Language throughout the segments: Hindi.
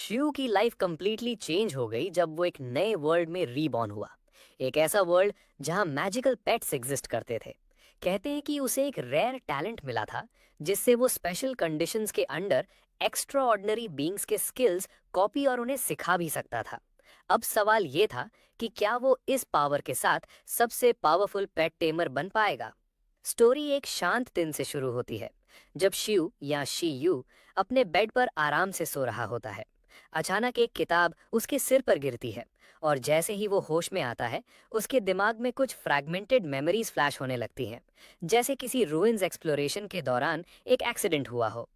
शिव की लाइफ कंप्लीटली चेंज हो गई जब वो एक नए वर्ल्ड में रीबॉर्न हुआ। एक ऐसा वर्ल्ड जहां मैजिकल पेट्स एग्जिस्ट करते थे। कहते हैं कि उसे एक रेयर टैलेंट मिला था जिससे वो स्पेशल कंडीशंस के अंडर एक्स्ट्रा ऑर्डिनरी बींग्स के स्किल्स कॉपी और उन्हें सिखा भी सकता था। अब सवाल ये था कि क्या वो इस पावर के साथ सबसे पावरफुल पेट टेमर बन पाएगा। स्टोरी एक शांत दिन से शुरू होती है जब शिव या शी यू अपने बेड पर आराम से सो रहा होता है। अचानक एक किताब उसके सिर पर गिरती है और जैसे ही वो होश में आता है उसके दिमाग में कुछ फ्रैगमेंटेड मेमोरीज फ्लैश होने लगती हैं, जैसे किसी रूइंस एक्सप्लोरेशन के दौरान एक एक्सीडेंट हुआ हो।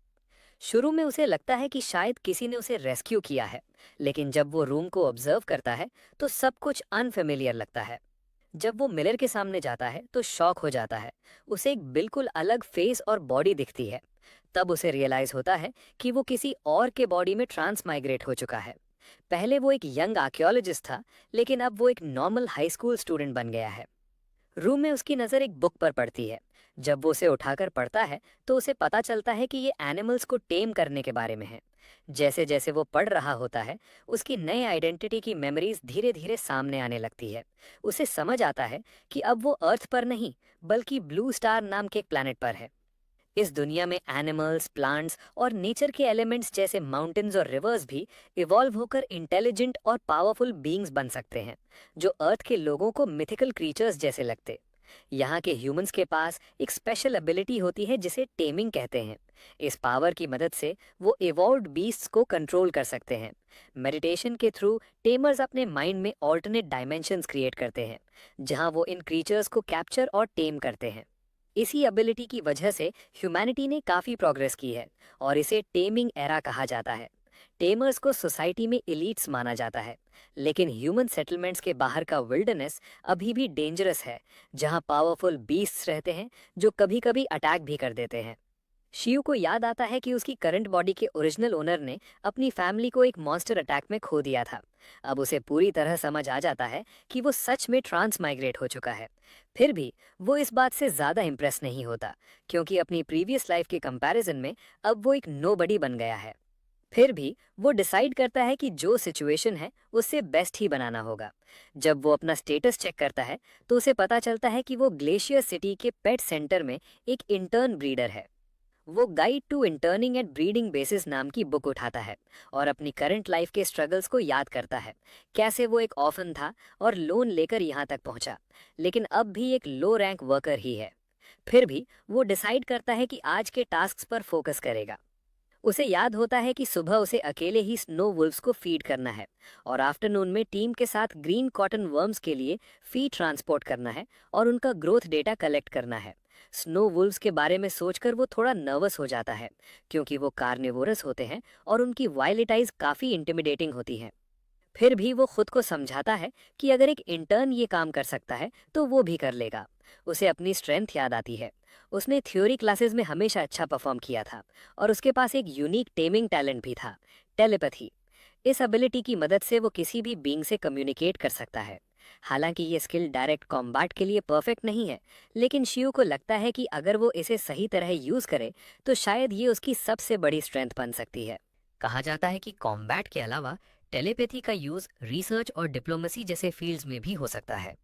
शुरू में उसे लगता है कि शायद किसी ने उसे रेस्क्यू किया है, लेकिन जब वो रूम को ऑब्जर्व करता है तो सब कुछ अनफेमिलियर लगता है। जब वो मिरर के सामने जाता है तो शॉक हो जाता है। उसे एक बिल्कुल अलग फेस और बॉडी दिखती है। तब उसे रियलाइज होता है कि वो किसी और के बॉडी में ट्रांस माइग्रेट हो चुका है। पहले वो एक यंग आर्कियोलॉजिस्ट था, लेकिन अब वो एक नॉर्मल हाई स्कूल स्टूडेंट बन गया है। रूम में उसकी नज़र एक बुक पर पड़ती है। जब वो उसे उठाकर पढ़ता है तो उसे पता चलता है कि ये एनिमल्स को टेम करने के बारे में है। जैसे जैसे वो पढ़ रहा होता है उसकी नई आइडेंटिटी की मेमोरीज धीरे धीरे सामने आने लगती है। उसे समझ आता है कि अब वो अर्थ पर नहीं बल्कि ब्लू स्टार नाम के एक प्लैनेट पर है। इस दुनिया में एनिमल्स, प्लांट्स और नेचर के एलिमेंट्स जैसे माउंटेन्स और रिवर्स भी इवॉल्व होकर इंटेलिजेंट और पावरफुल बीइंग्स बन सकते हैं, जो अर्थ के लोगों को मिथिकल क्रीचर्स जैसे लगते। यहाँ के ह्यूमंस के पास एक स्पेशल एबिलिटी होती है जिसे टेमिंग कहते हैं। इस पावर की मदद से वो इवॉल्व्ड बीस्ट्स को कंट्रोल कर सकते हैं। मेडिटेशन के थ्रू टेमर्स अपने माइंड में ऑल्टरनेट डायमेंशंस क्रिएट करते हैं, जहाँ वो इन क्रीचर्स को कैप्चर और टेम करते हैं। इसी एबिलिटी की वजह से ह्यूमैनिटी ने काफ़ी प्रोग्रेस की है और इसे टेमिंग एरा कहा जाता है। टेमर्स को सोसाइटी में एलीट्स माना जाता है, लेकिन ह्यूमन सेटलमेंट्स के बाहर का विल्डरनेस अभी भी डेंजरस है, जहां पावरफुल बीस्ट्स रहते हैं जो कभी कभी अटैक भी कर देते हैं। शिव को याद आता है कि उसकी करंट बॉडी के ओरिजिनल ओनर ने अपनी फैमिली को एक मॉन्स्टर अटैक में खो दिया था। अब उसे पूरी तरह समझ आ जाता है कि वो सच में ट्रांस माइग्रेट हो चुका है। फिर भी वो इस बात से ज़्यादा इम्प्रेस नहीं होता, क्योंकि अपनी प्रीवियस लाइफ के कंपैरिजन में अब वो एक नोबडी बन गया है। फिर भी वो डिसाइड करता है कि जो सिचुएशन है उससे बेस्ट ही बनाना होगा। जब वो अपना स्टेटस चेक करता है तो उसे पता चलता है कि वो ग्लेशियर सिटी के पेट सेंटर में एक इंटर्न ब्रीडर है। वो guide to interning at breeding basis नाम की बुक उठाता है और अपनी करंट लाइफ के स्ट्रगल्स को याद करता है। कैसे वो एक ऑर्फन था और लोन लेकर यहाँ तक पहुँचा, लेकिन अब भी एक लो रैंक वर्कर ही है। फिर भी वो डिसाइड करता है कि आज के टास्क पर फोकस करेगा। उसे याद होता है कि सुबह उसे अकेले ही स्नो वुल्व्स को फीड करना है और आफ्टरनून में टीम के साथ ग्रीन कॉटन वर्म्स के लिए फीड ट्रांसपोर्ट करना है और उनका ग्रोथ डेटा कलेक्ट करना है। स्नो वुल्व्स के बारे में सोचकर वो थोड़ा नर्वस हो जाता है, क्योंकि वो कार्निवोरस होते हैं और उनकी वाइल्ड आइज काफ़ी इंटिमिडेटिंग होती हैं। फिर भी वो खुद को समझाता है कि अगर एक इंटर्न ये काम कर सकता है तो वो भी कर लेगा। उसे अपनी स्ट्रेंथ याद आती है। उसने थ्योरी क्लासेस में हमेशा अच्छा परफॉर्म किया था और उसके पास एक यूनिक टेमिंग टैलेंट भी था, टेलीपैथी। इस एबिलिटी की मदद से वो किसी भी बीइंग से कम्युनिकेट कर सकता है। हालांकि ये स्किल डायरेक्ट कॉम्बैट के लिए परफेक्ट नहीं है, लेकिन शिव को लगता है कि अगर वो इसे सही तरह यूज करे तो शायद ये उसकी सबसे बड़ी स्ट्रेंथ बन सकती है। कहा जाता है कि कॉम्बैट के अलावा टेलीपैथी का यूज रिसर्च और डिप्लोमेसी जैसे फील्ड्स में भी हो सकता है।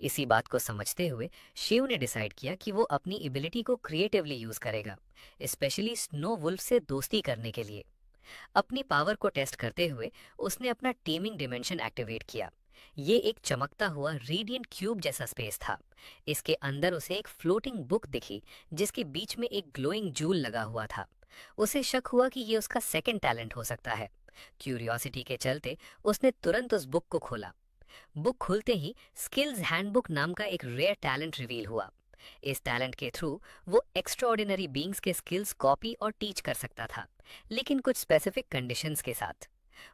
इसी बात को समझते हुए शिव ने डिसाइड किया कि वो अपनी एबिलिटी को क्रिएटिवली यूज करेगा, स्पेशली स्नो वुल्फ से दोस्ती करने के लिए। अपनी पावर को टेस्ट करते हुए उसने अपना टीमिंग डिमेंशन एक्टिवेट किया। ये एक चमकता हुआ रेडिएंट क्यूब जैसा स्पेस था। इसके अंदर उसे एक फ्लोटिंग बुक दिखी जिसके बीच में एक ग्लोइंग जूल लगा हुआ था। उसे शक हुआ कि ये उसका सेकंड टैलेंट हो सकता है। क्यूरियोसिटी के चलते उसने तुरंत उस बुक को खोला। बुक खुलते ही स्किल्स हैंडबुक नाम का एक रेयर टैलेंट रिवील हुआ। इस टैलेंट के थ्रू वो एक्स्ट्राऑर्डिनरी बीइंग्स के स्किल्स कॉपी और टीच कर सकता था, लेकिन कुछ स्पेसिफिक कंडीशंस के साथ।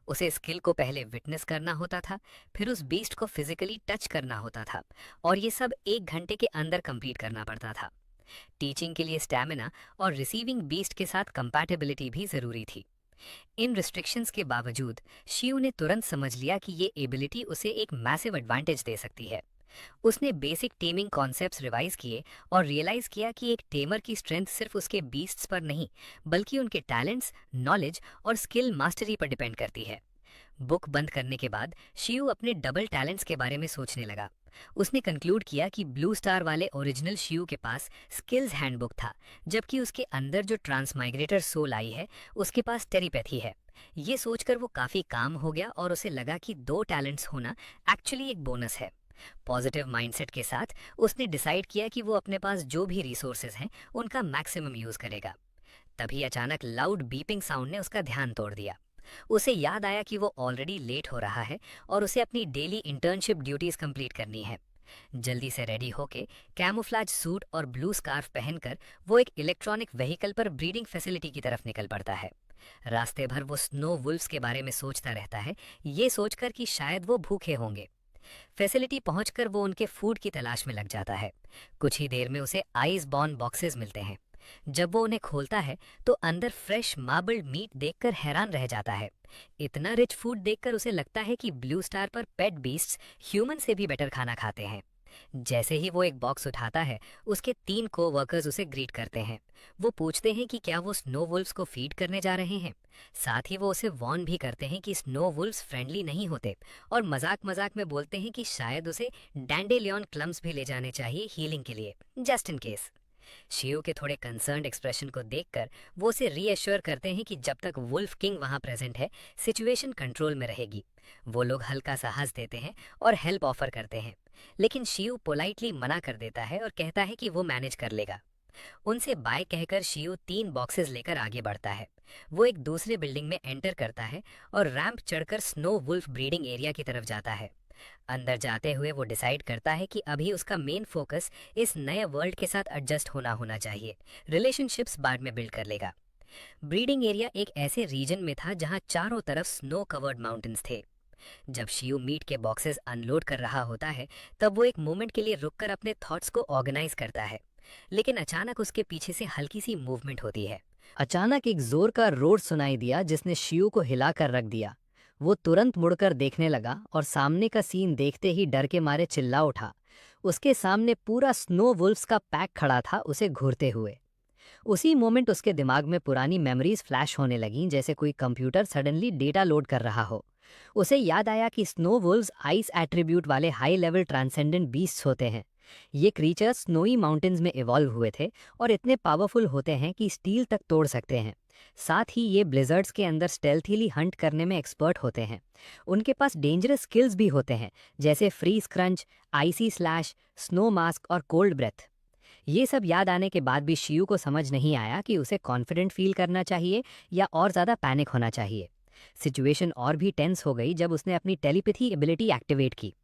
उसे स्किल को पहले विटनेस करना होता था, फिर उस बीस्ट को फिजिकली टच करना होता था, और ये सब 1 घंटे के अंदर कंप्लीट करना पड़ता था। टीचिंग के लिए स्टैमिना और रिसीविंग बीस्ट के साथ कंपैटिबिलिटी भी जरूरी थी। इन रिस्ट्रिक्शंस के बावजूद शिव ने तुरंत समझ लिया कि ये एबिलिटी उसे एक मैसिव एडवांटेज दे सकती है। उसने बेसिक टीमिंग कॉन्सेप्ट्स रिवाइज किए और रियलाइज किया कि एक टेमर की स्ट्रेंथ सिर्फ उसके बीस्ट्स पर नहीं, बल्कि उनके टैलेंट्स, नॉलेज और स्किल मास्टरी पर डिपेंड करती है। बुक बंद करने के बाद शियू अपने डबल टैलेंट्स के बारे में सोचने लगा। उसने कंक्लूड किया कि ब्लू स्टार वाले ओरिजिनल शियू के पास स्किल्स हैंडबुक था, जबकि उसके अंदर जो ट्रांसमाइग्रेटर सोल आई है उसके पास टेलीपैथी है। ये सोचकर वो काफी काम हो गया और उसे लगा कि दो टैलेंट्स होना एक्चुअली एक बोनस है। पॉजिटिव माइंडसेट के साथ उसने डिसाइड किया कि वो अपने पास जो भी रिसोर्सेज हैं उनका मैक्सिमम यूज करेगा। तभी अचानक लाउड बीपिंग साउंड ने उसका ध्यान तोड़ दिया। उसे याद आया कि वो ऑलरेडी लेट हो रहा है और उसे अपनी डेली इंटर्नशिप ड्यूटीज कंप्लीट करनी है। जल्दी से रेडी होके कैमोफ्लाज सूट और ब्लू स्कार्फ पहनकर वो एक इलेक्ट्रॉनिक व्हीकल पर ब्रीडिंग फैसिलिटी की तरफ निकल पड़ता है। रास्ते भर वो स्नो वुल्फ्स के बारे में सोचता रहता है, ये सोचकर कि शायद वो भूखे होंगे। फैसिलिटी पहुंचकर वो उनके फूड की तलाश में लग जाता है। कुछ ही देर में उसे आइस बॉर्न बॉक्सेस मिलते हैं। जब वो उन्हें खोलता है तो अंदर फ्रेश मार्बल्ड मीट देखकर हैरान रह जाता है। इतना रिच फूड देखकर उसे लगता है कि ब्लू स्टार पर पेट बीस्ट्स ह्यूमन से भी बेटर खाना खाते हैं। जैसे ही वो एक बॉक्स उठाता है, उसके 3 को-वर्कर्स उसे ग्रीट करते हैं। वो पूछते हैं कि क्या वो स्नो वुल्फ्स को फीड करने जा रहे हैं। साथ ही वो उसे वार्न भी करते हैं कि स्नो वुल्फ्स फ्रेंडली नहीं होते और मजाक मजाक में बोलते हैं कि शायद उसे डैंडेलियन क्लम्स भी ले जाने चाहिए हीलिंग के लिए, जस्ट इन केस। शियो के थोड़े कंसर्न्ड एक्सप्रेशन को देखकर वो उसे रीएश्योर करते हैं कि जब तक वुल्फ किंग वहां प्रेजेंट है, सिचुएशन कंट्रोल में रहेगी। वो लोग हल्का सा हंस देते हैं और हेल्प ऑफर करते हैं, लेकिन शियो पोलाइटली मना कर देता है और कहता है कि वो मैनेज कर लेगा। उनसे बाय कहकर शियो 3 बॉक्सेस लेकर आगे बढ़ता है। वो एक दूसरे बिल्डिंग में एंटर करता है और रैंप चढ़कर स्नो वुल्फ ब्रीडिंग एरिया की तरफ जाता है। अंदर जाते हुए वो डिसाइड करता है कि अभी उसका मेन फोकस इस नए वर्ल्ड के साथ एडजस्ट होना होना चाहिए। रिलेशनशिप्स बाद में बिल्ड कर लेगा। ब्रीडिंग एरिया एक ऐसे रीजन में था जहां चारों तरफ स्नो कवर्ड माउंटेन्स थे। जब शियू मीट के बॉक्सेस अनलोड कर रहा होता है, तब वो एक मोमेंट के लिए रुककर अपने थॉट्स को ऑर्गेनाइज करता है। लेकिन अचानक उसके पीछे से हल्की सी मूवमेंट होती है। अचानक एक जोर का रोर सुनाई दिया जिसने शियू को हिला कर रख दिया। वो तुरंत मुड़कर देखने लगा और सामने का सीन देखते ही डर के मारे चिल्ला उठा। उसके सामने पूरा स्नो वुल्फ्स का पैक खड़ा था, उसे घूरते हुए। उसी मोमेंट उसके दिमाग में पुरानी मेमोरीज फ्लैश होने लगीं, जैसे कोई कंप्यूटर सडनली डेटा लोड कर रहा हो। उसे याद आया कि स्नो वुल्व्स आइस एट्रीब्यूट वाले हाई लेवल ट्रांसेंडेंट बीस्ट्स होते हैं। ये क्रीचर्स स्नोई माउंटेन्स में इवॉल्व हुए थे और इतने पावरफुल होते हैं कि स्टील तक तोड़ सकते हैं। साथ ही ये ब्लिजर्ड्स के अंदर स्टेल्थीली हंट करने में एक्सपर्ट होते हैं। उनके पास डेंजरस स्किल्स भी होते हैं, जैसे फ्रीज क्रंच, आइसी स्लैश, स्नो मास्क और कोल्ड ब्रेथ। ये सब याद आने के बाद भी शियू को समझ नहीं आया कि उसे कॉन्फिडेंट फील करना चाहिए या और ज़्यादा पैनिक होना चाहिए। सिचुएशन और भी टेंस हो गई जब उसने अपनी टेलीपैथी एबिलिटी एक्टिवेट की।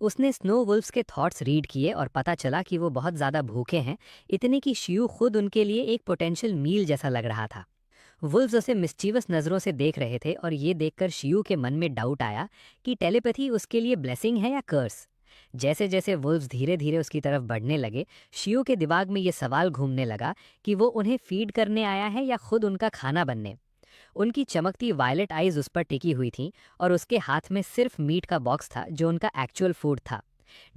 उसने स्नो वुल्फ्स के थॉट्स रीड किए और पता चला कि वो बहुत ज़्यादा भूखे हैं, इतने कि शियू खुद उनके लिए एक पोटेंशियल मील जैसा लग रहा था। वुल्व्स उसे मिस्चीवस नज़रों से देख रहे थे और ये देखकर शियू के मन में डाउट आया कि टेलीपैथी उसके लिए ब्लेसिंग है या कर्स। जैसे जैसे वुल्व्स धीरे धीरे उसकी तरफ बढ़ने लगे, शियू के दिमाग में ये सवाल घूमने लगा कि वो उन्हें फीड करने आया है या खुद उनका खाना बनने। उनकी चमकती वायलेट आइज उस पर टिकी हुई थीं और उसके हाथ में सिर्फ मीट का बॉक्स था जो उनका एक्चुअल फूड था।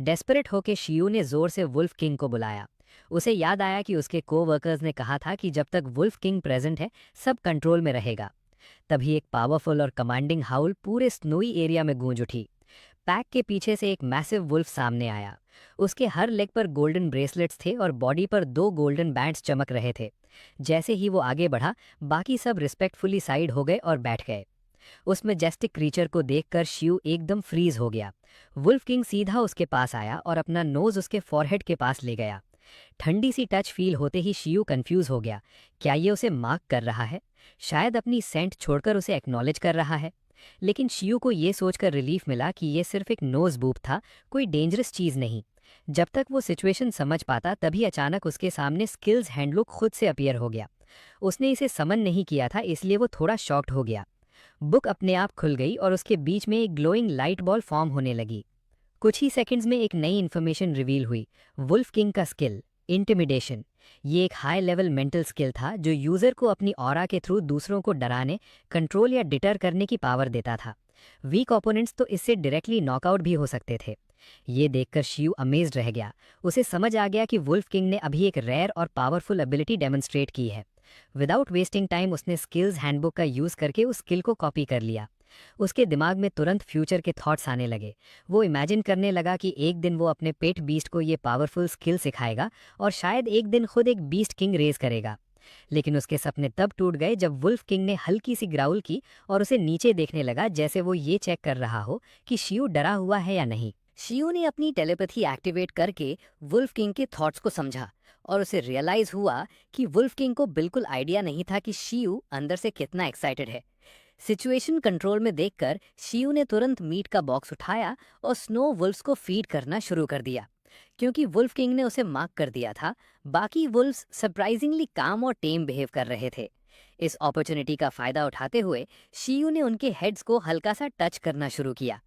डेस्परेट होकर शियू ने जोर से वुल्फ किंग को बुलाया। उसे याद आया कि उसके को-वर्कर्स ने कहा था कि जब तक वुल्फ किंग प्रेजेंट है, सब कंट्रोल में रहेगा। तभी एक पावरफुल और कमांडिंग हाउल पूरे स्नोई एरिया में गूंज उठी। पैक के पीछे से एक मैसिव वुल्फ सामने आया। उसके हर लेग पर गोल्डन ब्रेसलेट्स थे और बॉडी पर 2 गोल्डन बैंड्स चमक रहे थे। जैसे ही वो आगे बढ़ा, बाकी सब रिस्पेक्टफुली साइड हो गए और बैठ गए। उस मैजेस्टिक क्रीचर को देखकर शियू एकदम फ्रीज हो गया। वुल्फ किंग सीधा उसके पास आया और अपना नोज उसके फॉरहेड के पास ले गया। ठंडी सी टच फील होते ही शियू कंफ्यूज हो गया। क्या ये उसे मार्क कर रहा है? शायद अपनी सेंट छोड़कर उसे एक्नॉलेज कर रहा है। लेकिन शियू को ये सोचकर रिलीफ मिला कि ये सिर्फ एक नोज बूप था, कोई डेंजरस चीज नहीं। जब तक वो सिचुएशन समझ पाता, तभी अचानक उसके सामने स्किल्स हैंडलुक खुद से अपीयर हो गया। उसने इसे समन नहीं किया था, इसलिए वो थोड़ा शॉक्ड हो गया। बुक अपने आप खुल गई और उसके बीच में एक ग्लोइंग लाइट बॉल फॉर्म होने लगी। कुछ ही सेकंड्स में एक नई इन्फॉर्मेशन रिवील हुई। वुल्फ किंग का स्किल इंटिमिडेशन। ये एक हाई लेवल मेंटल स्किल था जो यूजर को अपनी ऑरा के थ्रू दूसरों को डराने, कंट्रोल या डिटर करने की पावर देता था। वीक ओपोनेंट्स तो इससे डायरेक्टली नॉकआउट भी हो सकते थे। ये देखकर शियू अमेज्ड रह गया। उसे समझ आ गया कि वुल्फ किंग ने अभी एक रेयर और पावरफुल एबिलिटी डेमोन्स्ट्रेट की है। विदाउट वेस्टिंग टाइम उसने स्किल्स हैंडबुक का यूज़ करके उस स्किल को कॉपी कर लिया। उसके दिमाग में तुरंत फ्यूचर के थॉट्स आने लगे। वो इमेजिन करने लगा कि एक दिन वो अपने पेट बीस्ट को ये पावरफुल स्किल सिखाएगा और शायद एक दिन खुद एक बीस्ट किंग रेज करेगा। लेकिन उसके सपने तब टूट गए जब वुल्फ किंग ने हल्की सी ग्राउल की और उसे नीचे देखने लगा, जैसे वो ये चेक कर रहा हो कि शियू डरा हुआ है या नहीं। शियू ने अपनी टेलीपैथी एक्टिवेट करके वुल्फ किंग के थॉट्स को समझा और उसे रियलाइज हुआ कि वुल्फ किंग को बिल्कुल आइडिया नहीं था कि शियू अंदर से कितना एक्साइटेड है। सिचुएशन कंट्रोल में देखकर शियू ने तुरंत मीट का बॉक्स उठाया और स्नो वुल्फ्स को फीड करना शुरू कर दिया। क्योंकि वुल्फ किंग ने उसे मार्क कर दिया था, बाकी वुल्फ्स सरप्राइजिंगली काम और टेम बिहेव कर रहे थे। इस अपॉर्चुनिटी का फायदा उठाते हुए शियू ने उनके हेड्स को हल्का सा टच करना शुरू किया।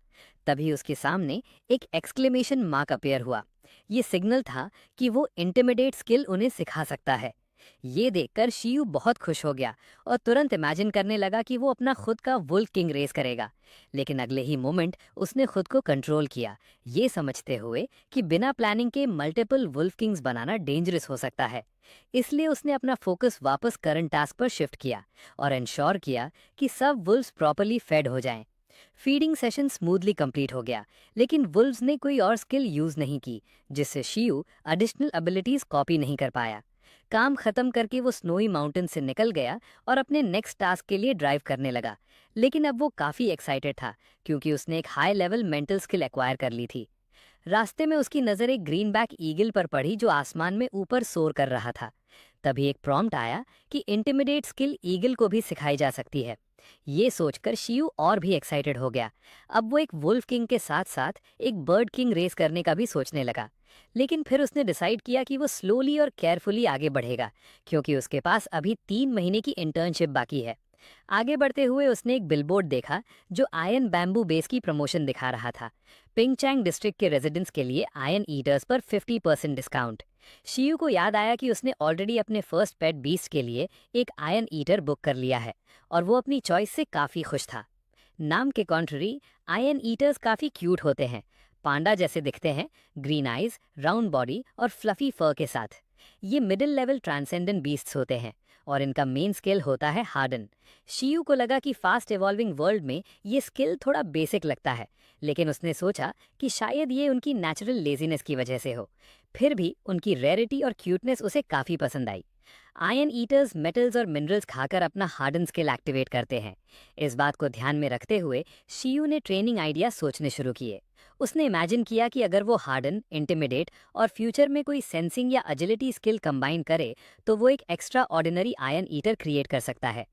तभी उसके सामने एक एक्सक्लेमेशन मार्क अपीयर हुआ। ये सिग्नल था कि वो इंटिमिडेट स्किल उन्हें सिखा सकता है। ये देखकर शियू बहुत खुश हो गया और तुरंत इमेजिन करने लगा कि वो अपना खुद का वुल्फ किंग रेस करेगा। लेकिन अगले ही मोमेंट उसने खुद को कंट्रोल किया, ये समझते हुए कि बिना प्लानिंग के मल्टीपल वुल्फ किंग्स बनाना डेंजरस हो सकता है। इसलिए उसने अपना फोकस वापस करंट टास्क पर शिफ्ट किया और इंश्योर किया कि सब वुल्व्स प्रॉपर्ली फेड हो जाएं। फीडिंग सेशन स्मूथली कंप्लीट हो गया, लेकिन वुल्व्स ने कोई और स्किल यूज नहीं की, जिससे शियू एडिशनल एबिलिटीज कॉपी नहीं कर पाया। काम खत्म करके वो स्नोई माउंटेन से निकल गया और अपने नेक्स्ट टास्क के लिए ड्राइव करने लगा। लेकिन अब वो काफ़ी एक्साइटेड था, क्योंकि उसने एक high level mental skill acquire कर ली थी। रास्ते में उसकी नज़र एक ग्रीनबैक ईगल पर पड़ी जो आसमान में ऊपर सोर कर रहा था। तभी एक प्रॉम्प्ट आया कि इंटिमिडेट स्किल ईगल को भी सिखाई जा सकती है। ये सोचकर शियू और भी एक्साइटेड हो गया। अब वो एक वुल्फ किंग के साथ साथ एक बर्ड किंग रेस करने का भी सोचने लगा। लेकिन फिर उसने डिसाइड किया कि वो स्लोली और केयरफुली आगे बढ़ेगा, क्योंकि उसके पास अभी 3 महीने की इंटर्नशिप बाकी है। आगे बढ़ते हुए उसने एक बिलबोर्ड देखा जो आयन बैम्बू बेस की प्रमोशन दिखा रहा था। पिंगचैंग डिस्ट्रिक्ट के रेजिडेंट्स के लिए आयन ईटर्स पर 50% डिस्काउंट। शियू को याद आया कि उसने ऑलरेडी अपने फर्स्ट पेट बीस्ट के लिए एक आयन ईटर बुक कर लिया है और वो अपनी चॉइस से काफ़ी खुश था। नाम के कॉन्ट्ररी, आयन ईटर्स काफ़ी क्यूट होते हैं। पांडा जैसे दिखते हैं, ग्रीन आइज, राउंड बॉडी और फ्लफी फर के साथ। ये मिडिल लेवल ट्रांसेंडेंट बीस्ट्स होते हैं और इनका मेन स्किल होता है हार्डन। शियू को लगा कि फास्ट इवॉल्विंग वर्ल्ड में ये स्किल थोड़ा बेसिक लगता है, लेकिन उसने सोचा कि शायद ये उनकी नेचुरल लेजीनेस की वजह से हो। फिर भी उनकी रेयरिटी और क्यूटनेस उसे काफ़ी पसंद आई। आयन ईटर्स मेटल्स और मिनरल्स खाकर अपना हार्डन स्किल एक्टिवेट करते हैं। इस बात को ध्यान में रखते हुए शियू ने ट्रेनिंग आइडिया सोचने शुरू किए। उसने इमेजिन किया कि अगर वो हार्डन, इंटिमिडेट और फ्यूचर में कोई सेंसिंग या एजिलिटी स्किल कंबाइन करे तो वो एक extra ordinary ion eater create कर सकता है।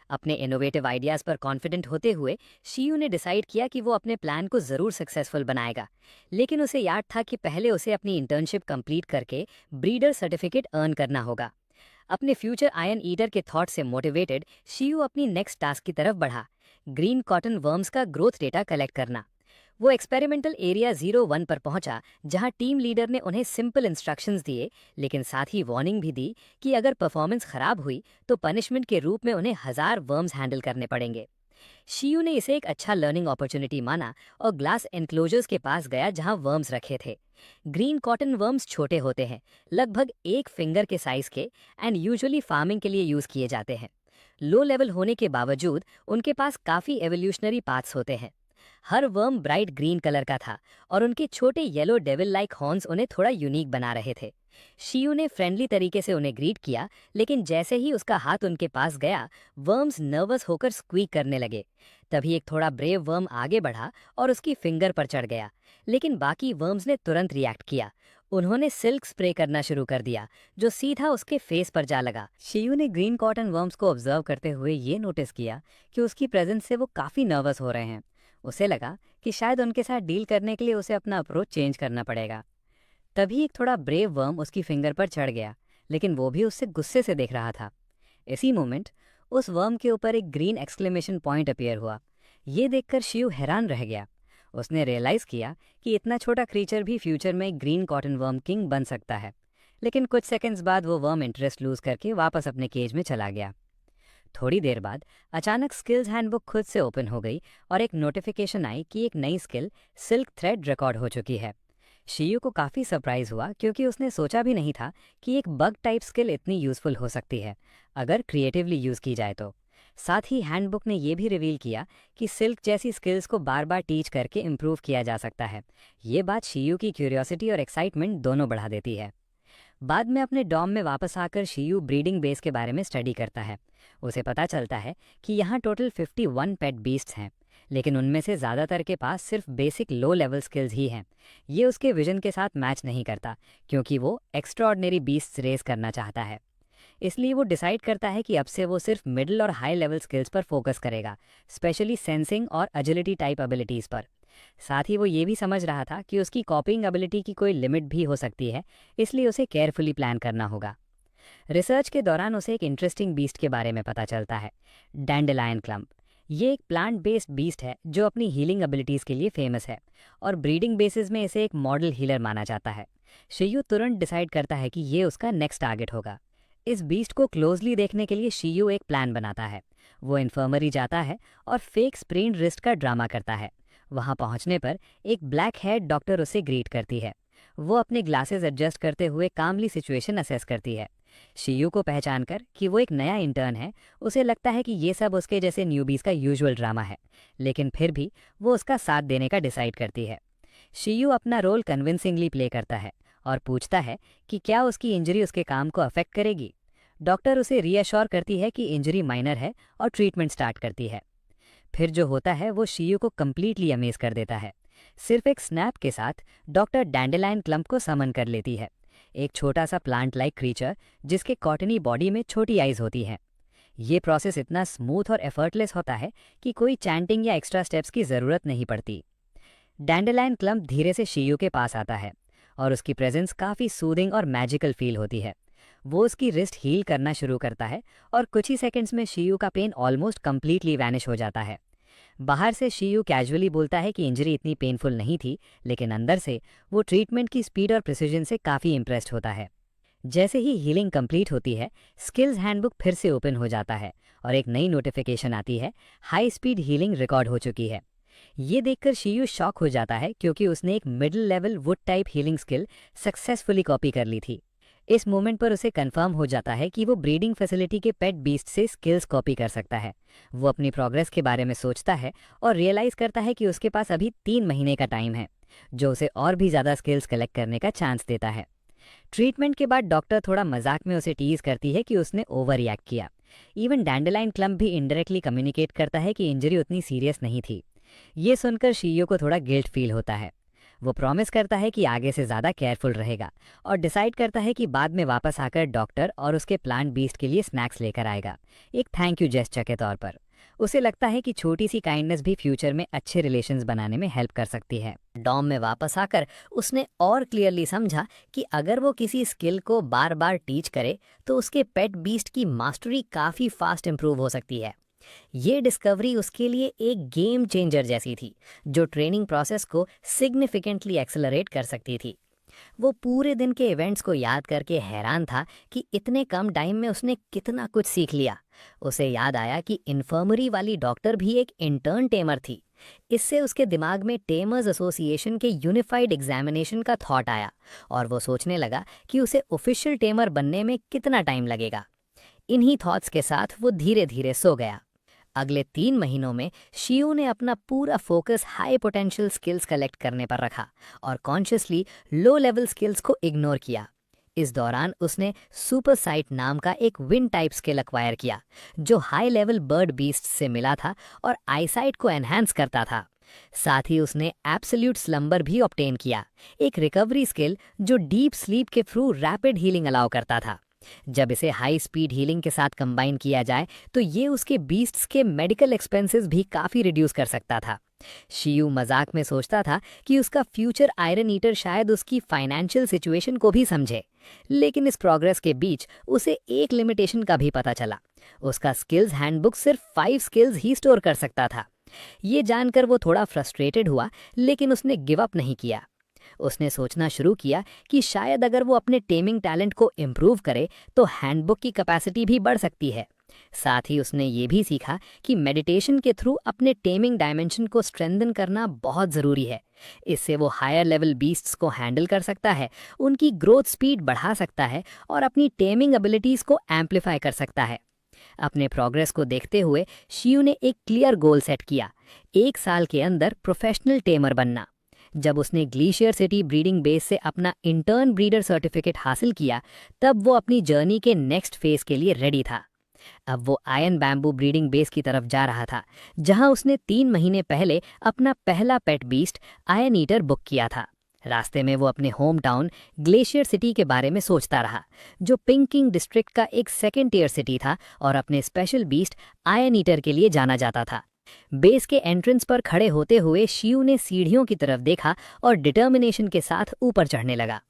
अपने इनोवेटिव आइडियाज़ पर कॉन्फिडेंट होते हुए शियू ने डिसाइड किया कि वो अपने प्लान को ज़रूर सक्सेसफुल बनाएगा। लेकिन उसे याद था कि पहले उसे अपनी इंटर्नशिप कंप्लीट करके ब्रीडर सर्टिफिकेट अर्न करना होगा। अपने फ्यूचर आयन ईटर के थॉट से मोटिवेटेड शियू अपनी नेक्स्ट टास्क की तरफ बढ़ा, ग्रीन कॉटन वर्म्स का ग्रोथ डेटा कलेक्ट करना। वो एक्सपेरिमेंटल एरिया 01 पर पहुंचा, जहां टीम लीडर ने उन्हें सिंपल इंस्ट्रक्शंस दिए, लेकिन साथ ही वार्निंग भी दी कि अगर परफॉर्मेंस खराब हुई तो पनिशमेंट के रूप में उन्हें 1000 वर्म्स हैंडल करने पड़ेंगे। शियू ने इसे एक अच्छा लर्निंग अपॉर्चुनिटी माना और ग्लास एनक्लोजर्स के पास गया जहां वर्म्स रखे थे। ग्रीन कॉटन वर्म्स छोटे होते हैं, लगभग 1 फिंगर के साइज के, एंड यूजुअली फार्मिंग के लिए यूज किए जाते हैं। लो लेवल होने के बावजूद उनके पास काफ़ी एवोल्यूशनरी पाथ्स होते हैं। हर वर्म ब्राइट ग्रीन कलर का था और उनके छोटे येलो डेविल लाइक हॉर्न्स उन्हें थोड़ा यूनिक बना रहे थे। शियू ने फ्रेंडली तरीके से उन्हें ग्रीट किया, लेकिन जैसे ही उसका हाथ उनके पास गया, वर्म्स नर्वस होकर स्क्वीक करने लगे। तभी एक थोड़ा ब्रेव वर्म आगे बढ़ा और उसकी फिंगर पर चढ़ गया, लेकिन बाकी वर्म्स ने तुरंत रिएक्ट किया। उन्होंने सिल्क स्प्रे करना शुरू कर दिया, जो सीधा उसके फेस पर जा लगा। शियू ने ग्रीन कॉटन वर्म्स को ऑब्जर्व करते हुए ये नोटिस किया कि उसकी प्रेजेंस से वो काफ़ी नर्वस हो रहे हैं। उसे लगा कि शायद उनके साथ डील करने के लिए उसे अपना अप्रोच चेंज करना पड़ेगा। तभी एक थोड़ा ब्रेव वर्म उसकी फिंगर पर चढ़ गया, लेकिन वो भी उससे गुस्से से देख रहा था। इसी मोमेंट उस वर्म के ऊपर एक ग्रीन एक्सक्लेमेशन पॉइंट अपीयर हुआ। ये देखकर शियू हैरान रह गया। उसने रियलाइज़ किया कि इतना छोटा क्रीचर भी फ्यूचर में ग्रीन कॉटन वर्म किंग बन सकता है। लेकिन कुछ सेकंड्स बाद वो वर्म इंटरेस्ट लूज करके वापस अपने केज में चला गया। थोड़ी देर बाद अचानक स्किल्स हैंडबुक खुद से ओपन हो गई और एक नोटिफिकेशन आई कि एक नई स्किल सिल्क थ्रेड रिकॉर्ड हो चुकी है। शियू को काफ़ी सरप्राइज हुआ क्योंकि उसने सोचा भी नहीं था कि एक बग टाइप स्किल इतनी यूज़फुल हो सकती है अगर क्रिएटिवली यूज़ की जाए तो। साथ ही हैंडबुक ने यह भी रिवील किया कि सिल्क जैसी स्किल्स को बार बार टीच करके इम्प्रूव किया जा सकता है। ये बात शियू की क्यूरियोसिटी और एक्साइटमेंट दोनों बढ़ा देती है। बाद में अपने डॉम में वापस आकर शियू ब्रीडिंग बेस के बारे में स्टडी करता है। उसे पता चलता है कि यहाँ टोटल 51 पेट बीस्ट्स हैं, लेकिन उनमें से ज़्यादातर के पास सिर्फ बेसिक लो लेवल स्किल्स ही हैं। ये उसके विजन के साथ मैच नहीं करता क्योंकि वो एक्स्ट्राऑर्डिनरी बीस्ट्स रेस करना चाहता है। इसलिए वो डिसाइड करता है कि अब से वो सिर्फ मिडिल और हाई लेवल स्किल्स पर फोकस करेगा, स्पेशली सेंसिंग और एजिलिटी टाइप एबिलिटीज़ पर। साथ ही वो ये भी समझ रहा था कि उसकी कॉपिंग एबिलिटी की कोई लिमिट भी हो सकती है, इसलिए उसे केयरफुली प्लान करना होगा। रिसर्च के दौरान उसे एक इंटरेस्टिंग बीस्ट के बारे में पता चलता है, डैंडेलायन क्लम्प। ये एक प्लांट बेस्ड बीस्ट है जो अपनी हीलिंग एबिलिटीज़ के लिए फेमस है और ब्रीडिंग बेसिस में इसे एक मॉडल हीलर माना जाता है। शियू तुरंत डिसाइड करता है कि ये उसका नेक्स्ट टारगेट होगा। इस बीस्ट को क्लोजली देखने के लिए शियू एक प्लान बनाता है। वो इन्फर्मरी जाता है और फेक स्प्रेन रिस्ट का ड्रामा करता है। वहां पहुंचने पर एक ब्लैक हेड डॉक्टर उसे ग्रीट करती है। वो अपने ग्लासेस एडजस्ट करते हुए कामली सिचुएशन असेस करती है। शियू को पहचानकर कि वो एक नया इंटर्न है, उसे लगता है कि ये सब उसके जैसे न्यूबीज का यूजुअल ड्रामा है, लेकिन फिर भी वो उसका साथ देने का डिसाइड करती है। शियू अपना रोल कन्विंसिंगली प्ले करता है और पूछता है कि क्या उसकी इंजरी उसके काम को अफेक्ट करेगी। डॉक्टर उसे रीअश्योर करती है कि इंजरी माइनर है और ट्रीटमेंट स्टार्ट करती है। फिर जो होता है वो शियू को कंप्लीटली अमेज कर देता है। सिर्फ एक स्नैप के साथ डॉक्टर डैंडेलायन क्लम्प को समन कर लेती है, एक छोटा सा प्लांट लाइक क्रीचर जिसके कॉटनी बॉडी में छोटी आइज होती हैं। ये प्रोसेस इतना स्मूथ और एफर्टलेस होता है कि कोई चैंटिंग या एक्स्ट्रा स्टेप्स की ज़रूरत नहीं पड़ती। डैंडेलायन क्लम्प धीरे से शियू के पास आता है और उसकी प्रेजेंस काफ़ी सूदिंग और मैजिकल फील होती है। वो उसकी रिस्ट हील करना शुरू करता है और कुछ ही सेकंड्स में शियू का पेन ऑलमोस्ट कंप्लीटली वैनिश हो जाता है। बाहर से शियू कैजुअली बोलता है कि इंजरी इतनी पेनफुल नहीं थी, लेकिन अंदर से वो ट्रीटमेंट की स्पीड और प्रिसीजन से काफ़ी इंप्रेस्ड होता है। जैसे ही हीलिंग कंप्लीट होती है, स्किल्स हैंडबुक फिर से ओपन हो जाता है और एक नई नोटिफिकेशन आती है, हाई स्पीड हीलिंग रिकॉर्ड हो चुकी है। ये देखकर शियू शॉक हो जाता है क्योंकि उसने एक middle level would type healing skill successfully copy कर ली थी। इस मोमेंट पर उसे कंफर्म हो जाता है कि वो ब्रीडिंग फैसिलिटी के पेट बीस्ट से स्किल्स कॉपी कर सकता है। वो अपनी प्रोग्रेस के बारे में सोचता है और रियलाइज करता है कि उसके पास अभी 3 महीने का टाइम है, जो उसे और भी ज़्यादा स्किल्स कलेक्ट करने का चांस देता है। ट्रीटमेंट के बाद डॉक्टर थोड़ा मजाक में उसे टीज करती है कि उसने ओवर रिएक्ट किया। इवन डैंडेलाइन क्लम्प भी इनडायरेक्टली कम्युनिकेट करता है कि इंजरी उतनी सीरियस नहीं थी। ये सुनकर शियू को थोड़ा गिल्ट फील होता है। वो प्रॉमिस करता है कि आगे से ज़्यादा केयरफुल रहेगा और डिसाइड करता है कि बाद में वापस आकर डॉक्टर और उसके प्लांट बीस्ट के लिए स्नैक्स लेकर आएगा, एक थैंक यू जेस्चर के तौर पर। उसे लगता है कि छोटी सी काइंडनेस भी फ्यूचर में अच्छे रिलेशंस बनाने में हेल्प कर सकती है। डॉम में वापस आकर उसने और क्लियरली समझा कि अगर वो किसी स्किल को बार बार टीच करे तो उसके पेट बीस्ट की मास्टरी काफ़ी फास्ट इंप्रूव हो सकती है। ये डिस्कवरी उसके लिए एक गेम चेंजर जैसी थी, जो ट्रेनिंग प्रोसेस को सिग्निफिकेंटली एक्सेलरेट कर सकती थी। वो पूरे दिन के इवेंट्स को याद करके हैरान था कि इतने कम टाइम में उसने कितना कुछ सीख लिया। उसे याद आया कि इन्फर्मरी वाली डॉक्टर भी एक इंटर्न टेमर थी। इससे उसके दिमाग में टेमर्स एसोसिएशन के यूनिफाइड एग्जामिनेशन का थॉट आया और वो सोचने लगा कि उसे ऑफिशियल टेमर बनने में कितना टाइम लगेगा। इन्हीं थॉट्स के साथ वो धीरे धीरे सो गया। अगले 3 महीनों में शियू ने अपना पूरा focus high potential skills collect करने पर रखा और कॉन्शियसली लो लेवल स्किल्स को इग्नोर किया। इस दौरान उसने सुपर साइट नाम का एक विंड टाइप स्किल एक्वायर किया, जो हाई लेवल बर्ड बीस्ट से मिला था और आईसाइट को एनहांस करता था। साथ ही उसने एब्सोल्यूट स्लम्बर भी ऑब्टेन किया, एक रिकवरी स्किल जो डीप स्लीप के थ्रू रैपिड हीलिंग अलाउ करता था। जब इसे हाई स्पीड हीलिंग के साथ कंबाइन किया जाए तो ये उसके बीस्ट्स के मेडिकल एक्सपेंसेस भी काफ़ी रिड्यूस कर सकता था। शियू मजाक में सोचता था कि उसका फ्यूचर आयरन ईटर शायद उसकी फाइनेंशियल सिचुएशन को भी समझे, लेकिन इस प्रोग्रेस के बीच उसे एक लिमिटेशन का भी पता चला। उसका स्किल्स हैंडबुक सिर्फ 5 स्किल्स ही स्टोर कर सकता था। ये जानकर वो थोड़ा फ्रस्ट्रेटेड हुआ, लेकिन उसने गिव अप नहीं किया। उसने सोचना शुरू किया कि शायद अगर वो अपने टेमिंग टैलेंट को इम्प्रूव करे तो हैंडबुक की कैपेसिटी भी बढ़ सकती है। साथ ही उसने ये भी सीखा कि मेडिटेशन के थ्रू अपने टेमिंग डायमेंशन को स्ट्रेंथन करना बहुत ज़रूरी है। इससे वो हायर लेवल बीस्ट्स को हैंडल कर सकता है, उनकी ग्रोथ स्पीड बढ़ा सकता है और अपनी टेमिंग एबिलिटीज़ को एम्पलीफाई कर सकता है। अपने प्रोग्रेस को देखते हुए शियू ने एक क्लियर गोल सेट किया, 1 साल के अंदर प्रोफेशनल टेमर बनना। जब उसने ग्लेशियर सिटी ब्रीडिंग बेस से अपना इंटर्न ब्रीडर सर्टिफिकेट हासिल किया, तब वो अपनी जर्नी के नेक्स्ट फेज के लिए रेडी था। अब वो आयन बैम्बू ब्रीडिंग बेस की तरफ जा रहा था, जहां उसने 3 महीने पहले अपना पहला पेट बीस्ट आयन ईटर बुक किया था। रास्ते में वो अपने होम टाउन ग्लेशियर सिटी के बारे में सोचता रहा, जो पिंकिंग डिस्ट्रिक्ट का एक सेकेंड टियर सिटी था और अपने स्पेशल बीस्ट आयन ईटर के लिए जाना जाता था। बेस के एंट्रेंस पर खड़े होते हुए शियू ने सीढ़ियों की तरफ देखा और डिटर्मिनेशन के साथ ऊपर चढ़ने लगा।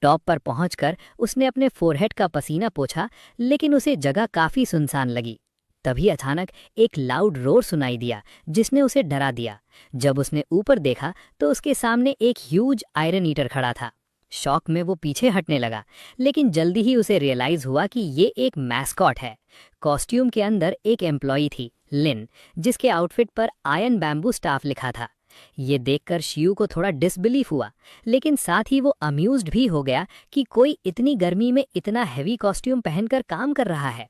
टॉप पर पहुंचकर उसने अपने फोरहेड का पसीना पोंछा, लेकिन उसे जगह काफी सुनसान लगी। तभी अचानक एक लाउड रोर सुनाई दिया, जिसने उसे डरा दिया। जब उसने ऊपर देखा तो उसके सामने एक ह्यूज आयरन ईटर खड़ा था। शॉक में वो पीछे हटने लगा, लेकिन जल्दी ही उसे रियलाइज हुआ कि ये एक मैस्कॉट है। कॉस्ट्यूम के अंदर एक एम्प्लॉई थी, लिन, जिसके आउटफिट पर आयन बैम्बू स्टाफ लिखा था। ये देखकर शियू को थोड़ा डिसबिलीफ हुआ, लेकिन साथ ही वो अम्यूज्ड भी हो गया कि कोई इतनी गर्मी में इतना हैवी कॉस्ट्यूम पहनकर काम कर रहा है।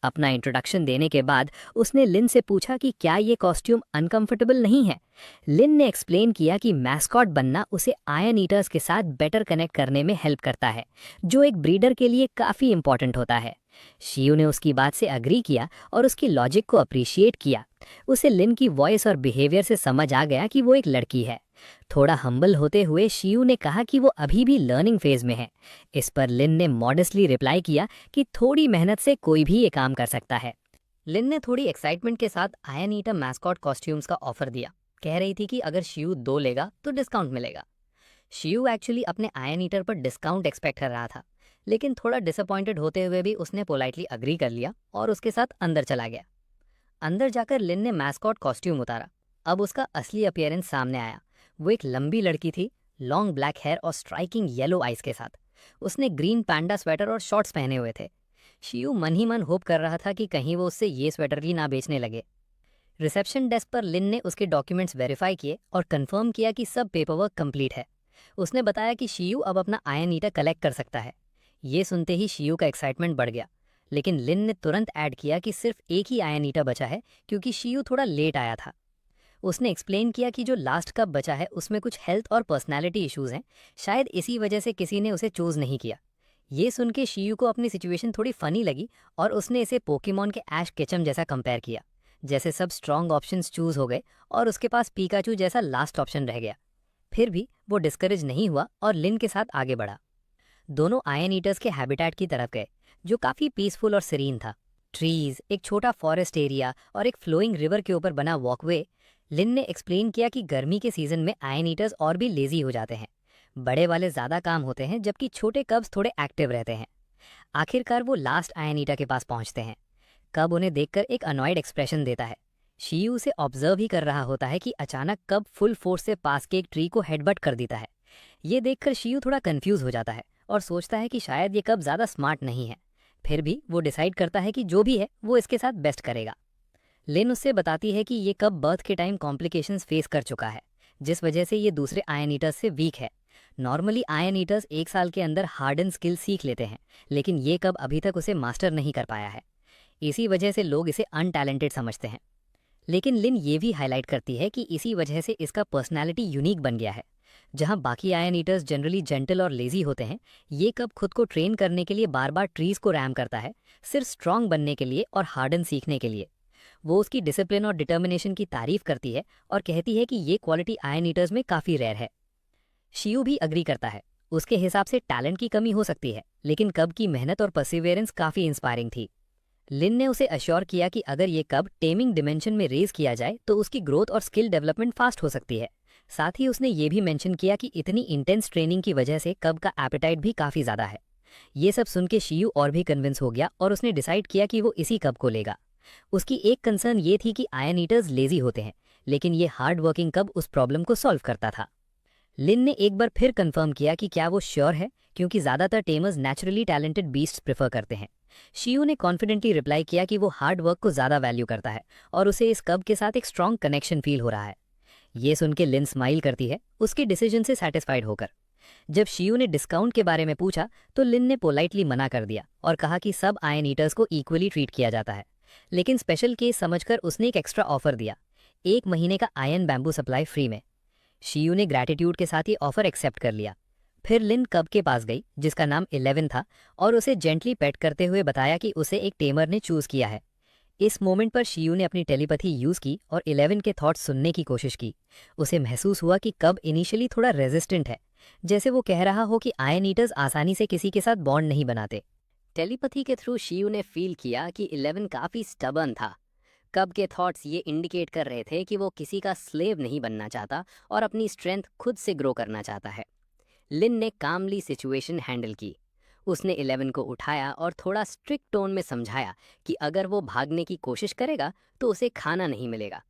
अपना इंट्रोडक्शन देने के बाद उसने लिन से पूछा कि क्या ये कॉस्ट्यूम अनकंफर्टेबल नहीं है। लिन ने एक्सप्लेन किया कि मैस्कॉट बनना उसे आयन ईटर्स के साथ बेटर कनेक्ट करने में हेल्प करता है, जो एक ब्रीडर के लिए काफ़ी इंपॉर्टेंट होता है। शियू ने उसकी बात से अग्री किया और उसकी लॉजिक को अप्रिशिएट किया। उसे लिन की वॉइस और बिहेवियर से समझ आ गया कि वो एक लड़की है। थोड़ा हम्बल होते हुए शियू ने कहा कि वो अभी भी लर्निंग फेज में है। इस पर लिन ने मॉडेस्टली रिप्लाई किया कि थोड़ी मेहनत से कोई भी ये काम कर सकता है। लिन ने थोड़ी एक्साइटमेंट के साथ आयन ईटर मैस्कॉट कॉस्ट्यूम्स का ऑफर दिया। कह रही थी कि अगर शियू 2 लेगा तो डिस्काउंट मिलेगा। शियू एक्चुअली अपने आयन ईटर पर डिस्काउंट एक्सपेक्ट कर रहा था, लेकिन थोड़ा डिसअपॉइंटेड होते हुए भी उसने पोलाइटली अग्री कर लिया और उसके साथ अंदर चला गया। अंदर जाकर लिन ने मैस्कॉट कॉस्ट्यूम उतारा। अब उसका असली अपीयरेंस सामने आया। वो एक लंबी लड़की थी, लॉन्ग ब्लैक हेयर और स्ट्राइकिंग येलो आइज के साथ। उसने ग्रीन पैंडा स्वेटर और शॉर्ट्स पहने हुए थे। शियू मन ही मन होप कर रहा था कि कहीं वो उससे ये स्वेटर भी ना बेचने लगे। रिसेप्शन डेस्क पर लिन ने उसके डॉक्यूमेंट्स वेरीफाई किए और कंफर्म किया कि सब पेपरवर्क कंप्लीट है। उसने बताया कि शियू अब अपना आयन ईटर कलेक्ट कर सकता है। ये सुनते ही शियू का एक्साइटमेंट बढ़ गया, लेकिन लिन ने तुरंत ऐड किया कि सिर्फ एक ही आयन ईटर बचा है, क्योंकि शियू थोड़ा लेट आया था। उसने एक्सप्लेन किया कि जो लास्ट कप बचा है उसमें कुछ हेल्थ और पर्सनैलिटी इश्यूज हैं, शायद इसी वजह से किसी ने उसे चूज नहीं किया। ये सुन के शियू को अपनी सिचुएशन थोड़ी फनी लगी और उसने इसे पोकेमॉन के ऐश केचम जैसा कंपेयर किया, जैसे सब स्ट्रॉन्ग ऑप्शंस चूज हो गए और उसके पास पीकाचू जैसा लास्ट ऑप्शन रह गया। फिर भी वो डिस्करेज नहीं हुआ और लिन के साथ आगे बढ़ा। दोनों आयन ईटर्स के हैबिटेट की तरफ गए, जो काफ़ी पीसफुल और सीरीन था। ट्रीज, एक छोटा फॉरेस्ट एरिया और एक फ्लोइंग रिवर के ऊपर बना वॉकवे। लिन ने एक्सप्लेन किया कि गर्मी के सीजन में आयन ईटर्स और भी लेजी हो जाते हैं। बड़े वाले ज़्यादा काम होते हैं, जबकि छोटे कब्स थोड़े एक्टिव रहते हैं। आखिरकार वो लास्ट आयन ईटर के पास पहुंचते हैं। कब उन्हें देखकर एक अनॉयड एक्सप्रेशन देता है। शियू उसे ऑब्जर्व ही कर रहा होता है कि अचानक कब फुल फोर्स से पास के एक ट्री को हेडबट कर देता है। ये देखकर शियू थोड़ा कंफ्यूज हो जाता है और सोचता है कि शायद ये कब ज़्यादा स्मार्ट नहीं है। फिर भी वो डिसाइड करता है कि जो भी है वो इसके साथ बेस्ट करेगा। लिन उससे बताती है कि ये कब बर्थ के टाइम कॉम्प्लिकेशंस फेस कर चुका है, जिस वजह से ये दूसरे आयन ईटर्स से वीक है। नॉर्मली आयन ईटर्स 1 साल के अंदर हार्डन स्किल सीख लेते हैं, लेकिन ये कब अभी तक उसे मास्टर नहीं कर पाया है। इसी वजह से लोग इसे अनटैलेंटेड समझते हैं। लेकिन लिन ये भी हाईलाइट करती है कि इसी वजह से इसका पर्सनैलिटी यूनिक बन गया है। जहां बाकी आयन ईटर्स जनरली जेंटल और लेजी होते हैं, ये कब खुद को ट्रेन करने के लिए बार बार ट्रीज को रैम करता है, सिर्फ स्ट्रांग बनने के लिए और हार्डन सीखने के लिए। वो उसकी डिसिप्लिन और डिटर्मिनेशन की तारीफ करती है और कहती है कि ये क्वालिटी आयन ईटर्स में काफ़ी रेयर है। शियू भी अग्री करता है। उसके हिसाब से टैलेंट की कमी हो सकती है, लेकिन कब की मेहनत और परसिवियरेंस काफ़ी इंस्पायरिंग थी। लिन ने उसे अश्योर किया कि अगर ये कब टेमिंग डिमेंशन में रेज किया जाए तो उसकी ग्रोथ और स्किल डेवलपमेंट फास्ट हो सकती है। साथ ही उसने ये भी मेंशन किया कि इतनी इंटेंस ट्रेनिंग की वजह से कब का एपेटाइट भी काफ़ी ज़्यादा है। ये सब सुन के शियू और भी कन्विंस हो गया और उसने डिसाइड किया कि वो इसी कब को लेगा। उसकी एक कंसर्न ये थी कि आयन ईटर्स लेजी होते हैं, लेकिन ये हार्ड वर्किंग कब उस प्रॉब्लम को सॉल्व करता था। लिन ने एक बार फिर कंफर्म किया कि क्या वो श्योर है, क्योंकि ज़्यादातर tamers naturally talented beasts prefer करते हैं। शियू ने कॉन्फिडेंटली रिप्लाई किया कि वो हार्ड वर्क को ज़्यादा वैल्यू करता है और उसे इस कब के साथ एक स्ट्रॉन्ग कनेक्शन फील हो रहा है। ये सुन के लिन स्माइल करती है, उसके डिसीजन से सेटिस्फाइड होकर। जब शियू ने डिस्काउंट के बारे में पूछा तो लिन ने पोलाइटली मना कर दिया और कहा कि सब आयन ईटर्स को इक्वली ट्रीट किया जाता है। लेकिन स्पेशल केस समझकर उसने एक एक्स्ट्रा ऑफर दिया, 1 महीने का आयन बैम्बू सप्लाई फ्री में। शियू ने ग्रैटिट्यूड के साथ ये ऑफर एक्सेप्ट कर लिया। फिर लिन कब के पास गई, जिसका नाम 11 था, और उसे जेंटली पेट करते हुए बताया कि उसे एक टेमर ने चूज किया है। इस मोमेंट पर शियू ने अपनी टेलीपैथी यूज की और 11 के थॉट्स सुनने की कोशिश की। उसे महसूस हुआ कि कब इनिशियली थोड़ा रेजिस्टेंट है, जैसे वो कह रहा हो कि आयन ईटर्स आसानी से किसी के साथ बॉन्ड नहीं बनाते। टेलीपैथी के थ्रू शियू ने फील किया कि 11 काफी स्टबर्न था। कब के थॉट्स ये इंडिकेट कर रहे थे कि वो किसी का स्लेव नहीं बनना चाहता और अपनी स्ट्रेंथ खुद से ग्रो करना चाहता है। लिन ने कामली सिचुएशन हैंडल की। उसने 11 को उठाया और थोड़ा स्ट्रिक्ट टोन में समझाया कि अगर वो भागने की कोशिश करेगा तो उसे खाना नहीं मिलेगा।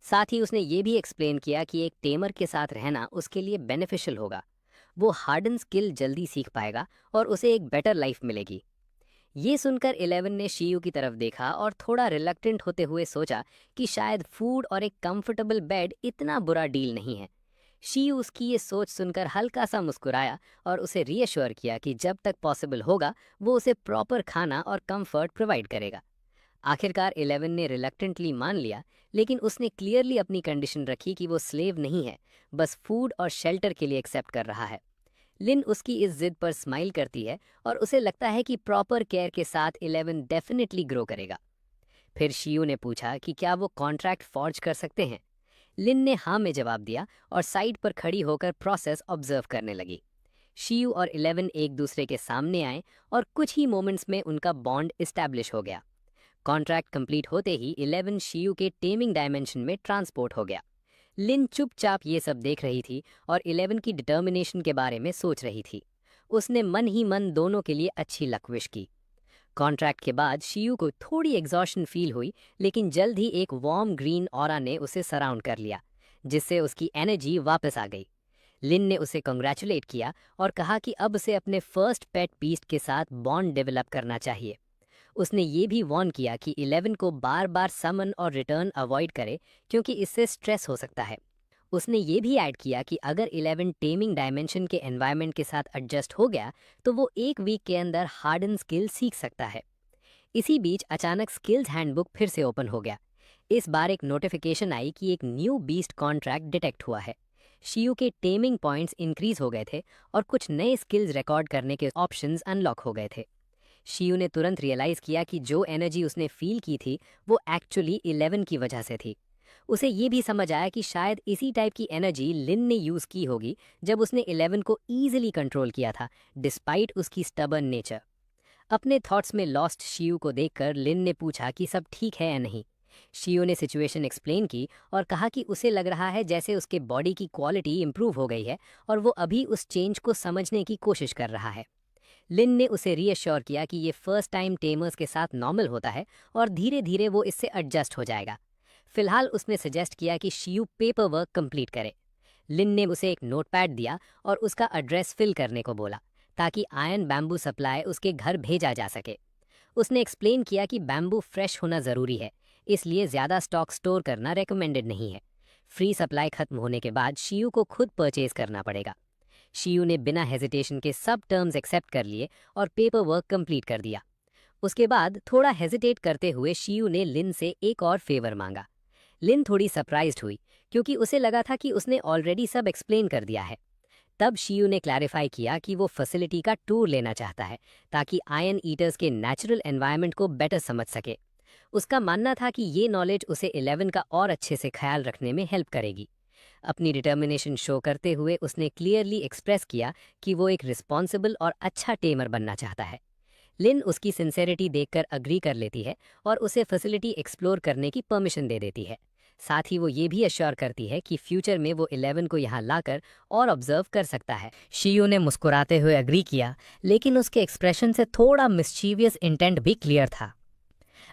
साथ ही उसने ये भी एक्सप्लेन किया कि एक टेमर के साथ रहना उसके लिए बेनिफिशियल होगा। वो हार्डन स्किल जल्दी सीख पाएगा और उसे एक बेटर लाइफ मिलेगी। ये सुनकर 11 ने शियू की तरफ देखा और थोड़ा रिलक्टेंट होते हुए सोचा कि शायद फूड और एक कंफर्टेबल बेड इतना बुरा डील नहीं है। शियू उसकी ये सोच सुनकर हल्का सा मुस्कुराया और उसे रीअश्योर किया कि जब तक पॉसिबल होगा वो उसे प्रॉपर खाना और कंफर्ट प्रोवाइड करेगा। आखिरकार 11 ने रिलक्टेंटली मान लिया, लेकिन उसने क्लियरली अपनी कंडीशन रखी कि वो स्लेव नहीं है, बस फूड और शेल्टर के लिए एक्सेप्ट कर रहा है। लिन उसकी इस जिद पर स्माइल करती है और उसे लगता है कि प्रॉपर केयर के साथ 11 डेफिनेटली ग्रो करेगा। फिर शियू ने पूछा कि क्या वो कॉन्ट्रैक्ट फॉर्ज कर सकते हैं। लिन ने हाँ में जवाब दिया और साइड पर खड़ी होकर प्रोसेस ऑब्जर्व करने लगी। शियू और 11 एक दूसरे के सामने आए और कुछ ही मोमेंट्स में उनका बॉन्ड इस्टेब्लिश हो गया। कॉन्ट्रैक्ट कंप्लीट होते ही 11 शियू के टेमिंग डायमेंशन में ट्रांसपोर्ट हो गया। लिन चुपचाप ये सब देख रही थी और 11 की डिटर्मिनेशन के बारे में सोच रही थी। उसने मन ही मन दोनों के लिए अच्छी लक विश की। कॉन्ट्रैक्ट के बाद शियू को थोड़ी एग्जॉशन फील हुई, लेकिन जल्द ही एक वार्म ग्रीन ऑरा ने उसे सराउंड कर लिया, जिससे उसकी एनर्जी वापस आ गई। लिन ने उसे कंग्रेचुलेट किया और कहा कि अब उसे अपने फर्स्ट पेट बीस्ट के साथ बॉन्ड डेवलप करना चाहिए। उसने ये भी वार्न किया कि 11 को बार बार समन और रिटर्न अवॉइड करे, क्योंकि इससे स्ट्रेस हो सकता है। उसने ये भी ऐड किया कि अगर 11 टेमिंग डायमेंशन के एनवायरनमेंट के साथ एडजस्ट हो गया तो वो 1 वीक के अंदर हार्डन स्किल सीख सकता है। इसी बीच अचानक स्किल्स हैंडबुक फिर से ओपन हो गया। इस बार एक नोटिफिकेशन आई कि एक न्यू बीस्ट कॉन्ट्रैक्ट डिटेक्ट हुआ है। शियू के टेमिंग पॉइंट्स इंक्रीज हो गए थे और कुछ नए स्किल्स रिकॉर्ड करने के ऑप्शंस अनलॉक हो गए थे। शियू ने तुरंत रियलाइज किया कि जो एनर्जी उसने फील की थी वो एक्चुअली 11 की वजह से थी। उसे ये भी समझ आया कि शायद इसी टाइप की एनर्जी लिन ने यूज की होगी जब उसने 11 को ईजिली कंट्रोल किया था, डिस्पाइट उसकी स्टबर्न नेचर। अपने थॉट्स में लॉस्ट शियू को देखकर लिन ने पूछा कि सब ठीक है या नहीं। शियू ने सिचुएशन एक्सप्लेन की और कहा कि उसे लग रहा है जैसे उसके बॉडी की क्वालिटी इंप्रूव हो गई है और वो अभी उस चेंज को समझने की कोशिश कर रहा है। लिन ने उसे रीअश्योर किया कि ये फर्स्ट टाइम टेमर्स के साथ नॉर्मल होता है और धीरे धीरे वो इससे एडजस्ट हो जाएगा। फिलहाल उसने सजेस्ट किया कि शियू पेपर वर्क कंप्लीट करे। लिन ने उसे एक नोटपैड दिया और उसका एड्रेस फिल करने को बोला, ताकि आयन बैम्बू सप्लाई उसके घर भेजा जा सके। उसने एक्सप्लेन किया कि बैम्बू फ्रेश होना ज़रूरी है, इसलिए ज़्यादा स्टॉक स्टोर करना रेकमेंडेड नहीं है। फ्री सप्लाई खत्म होने के बाद शियू को खुद परचेज करना पड़ेगा। शियू ने बिना हेजिटेशन के सब टर्म्स एक्सेप्ट कर लिए और पेपर वर्क कंप्लीट कर दिया। उसके बाद थोड़ा हेजिटेट करते हुए शियू ने लिन से एक और फेवर मांगा। लिन थोड़ी सरप्राइज्ड हुई, क्योंकि उसे लगा था कि उसने ऑलरेडी सब एक्सप्लेन कर दिया है। तब शियू ने क्लैरिफाई किया कि वो फैसिलिटी का टूर लेना चाहता है, ताकि आयन ईटर्स के नेचुरल एनवायरनमेंट को बेटर समझ सके। उसका मानना था कि ये नॉलेज उसे 11 का और अच्छे से ख्याल रखने में हेल्प करेगी। अपनी डिटर्मिनेशन शो करते हुए उसने क्लियरली एक्सप्रेस किया कि वो एक रिस्पॉन्सिबल और अच्छा टेमर बनना चाहता है। लिन उसकी सिंसेरिटी देखकर अग्री कर लेती है और उसे फैसिलिटी एक्सप्लोर करने की परमिशन दे देती है। साथ ही वो ये भी अश्योर करती है कि फ्यूचर में वो 11 को यहाँ लाकर और ऑब्जर्व कर सकता है। शियू ने मुस्कुराते हुए अग्री किया, लेकिन उसके एक्सप्रेशन से थोड़ा मिस्चीवियस इंटेंट भी क्लियर था।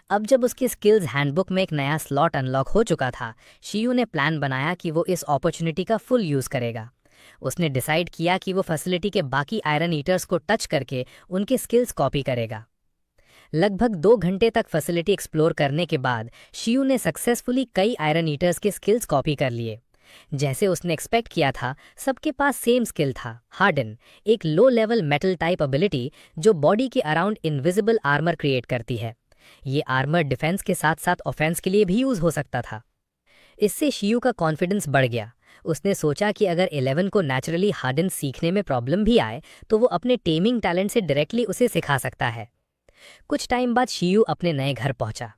अब जब उसकी स्किल्स हैंडबुक में एक नया स्लॉट अनलॉक हो चुका था, शियू ने प्लान बनाया कि वो इस अपॉर्चुनिटी का फुल यूज़ करेगा। उसने डिसाइड किया कि वो फैसिलिटी के बाकी आयरन ईटर्स को टच करके उनके स्किल्स कॉपी करेगा। लगभग 2 घंटे तक फैसिलिटी एक्सप्लोर करने के बाद शियू ने सक्सेसफुली कई आयरन ईटर्स के स्किल्स कॉपी कर लिए। जैसे उसने एक्सपेक्ट किया था, सबके पास सेम स्किल था, हार्डन, एक low level metal type ability जो बॉडी के अराउंड इनविजिबल आर्मर क्रिएट करती है। ये आर्मर डिफेंस के साथ साथ ऑफेंस के लिए भी यूज हो सकता था। इससे शियू का कॉन्फिडेंस बढ़ गया। उसने सोचा कि अगर 11 को नेचुरली हार्डन सीखने में प्रॉब्लम भी आए तो वो अपने टेमिंग टैलेंट से डायरेक्टली उसे सिखा सकता है। कुछ टाइम बाद शियू अपने नए घर पहुंचा।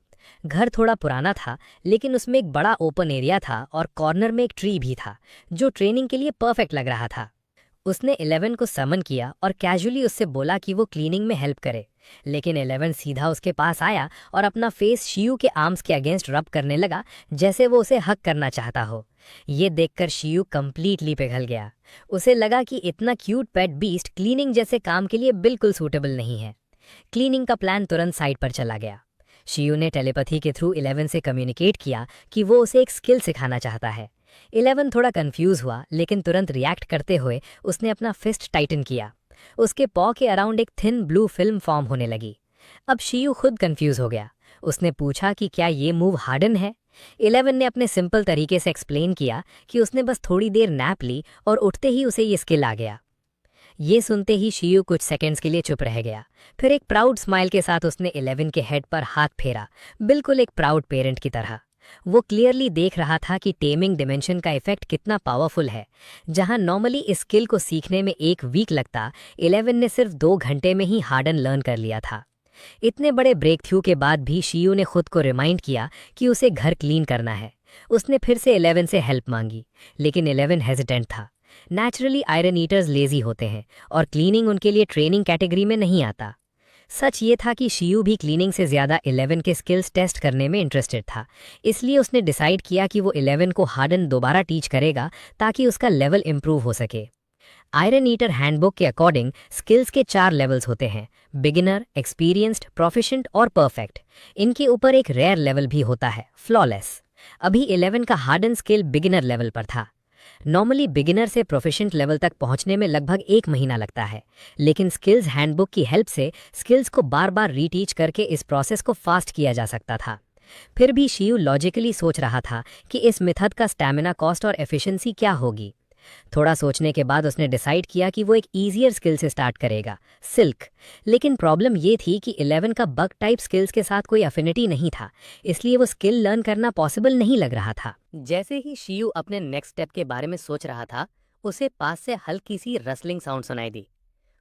घर थोड़ा पुराना था, लेकिन उसमें एक बड़ा ओपन एरिया था और कॉर्नर में एक ट्री भी था जो ट्रेनिंग के लिए परफेक्ट लग रहा था। उसने 11 को समन किया और कैजुअली उससे बोला कि वो क्लीनिंग में हेल्प करे, लेकिन 11 सीधा उसके पास आया और अपना फेस शियू के आर्म्स के अगेंस्ट रब करने लगा, जैसे वो उसे हक करना चाहता हो। ये देखकर शियू कंप्लीटली पिघल गया। उसे लगा कि इतना क्यूट पेट बीस्ट क्लीनिंग जैसे काम के लिए बिल्कुल सूटेबल नहीं है। क्लीनिंग का प्लान तुरंत साइड पर चला गया। शियू ने टेलीपैथी के थ्रू 11 से कम्युनिकेट किया कि वो उसे एक स्किल सिखाना चाहता है। 11 थोड़ा कंफ्यूज हुआ, लेकिन तुरंत रिएक्ट करते हुए उसने अपना फिस्ट टाइटन किया। उसके पॉ के अराउंड एक थिन ब्लू फिल्म फॉर्म होने लगी। अब शियू खुद कंफ्यूज हो गया। उसने पूछा कि क्या ये मूव हार्डन है। 11 ने अपने सिंपल तरीके से एक्सप्लेन किया कि उसने बस थोड़ी देर नैप ली और उठते ही उसे ये स्किल आ गया। ये सुनते ही शियू कुछ सेकंड्स के लिए चुप रह गया। फिर एक प्राउड स्माइल के साथ उसने 11 के हेड पर हाथ फेरा, बिल्कुल एक प्राउड पेरेंट की तरह। वो क्लियरली देख रहा था कि टेमिंग डिमेंशन का इफेक्ट कितना पावरफुल है। जहां नॉर्मली इस स्किल को सीखने में 1 वीक लगता, 11 ने सिर्फ 2 घंटे में ही हार्डन लर्न कर लिया था। इतने बड़े ब्रेक थ्रू के बाद भी शियू ने खुद को रिमाइंड किया कि उसे घर क्लीन करना है। उसने फिर से 11 से हेल्प मांगी, लेकिन 11 हेजिटेंट था। नेचुरली आयरन ईटर्स लेजी होते हैं और क्लीनिंग उनके लिए ट्रेनिंग कैटेगरी में नहीं आता। सच ये था कि शियू भी क्लीनिंग से ज़्यादा 11 के स्किल्स टेस्ट करने में इंटरेस्टेड था। इसलिए उसने डिसाइड किया कि वो 11 को हार्डन दोबारा टीच करेगा ताकि उसका लेवल इम्प्रूव हो सके। आयरन ईटर हैंडबुक के अकॉर्डिंग स्किल्स के 4 लेवल्स होते हैं: बिगिनर, एक्सपीरियंस्ड, प्रोफिशिएंट और परफेक्ट। इनके ऊपर एक रेयर लेवल भी होता है, फ्लॉलेस। अभी 11 का हार्डन स्किल बिगिनर लेवल पर था। नॉर्मली बिगिनर से प्रोफिशिएंट लेवल तक पहुंचने में लगभग 1 महीना लगता है, लेकिन स्किल्स हैंडबुक की हेल्प से स्किल्स को बार बार रीटीच करके इस प्रोसेस को फास्ट किया जा सकता था। फिर भी शियू लॉजिकली सोच रहा था कि इस मेथड का स्टैमिना कॉस्ट और एफिशिएंसी क्या होगी। थोड़ा सोचने के बाद उसने डिसाइड किया कि वो एक ईजियर स्किल से स्टार्ट करेगा, सिल्क। लेकिन प्रॉब्लम ये थी कि 11 का बग टाइप स्किल्स के साथ कोई अफिनिटी नहीं था, इसलिए वो स्किल लर्न करना पॉसिबल नहीं लग रहा था। जैसे ही शियू अपने नेक्स्ट स्टेप के बारे में सोच रहा था, उसे पास से हल्की सी रसलिंग साउंड सुनाई दी।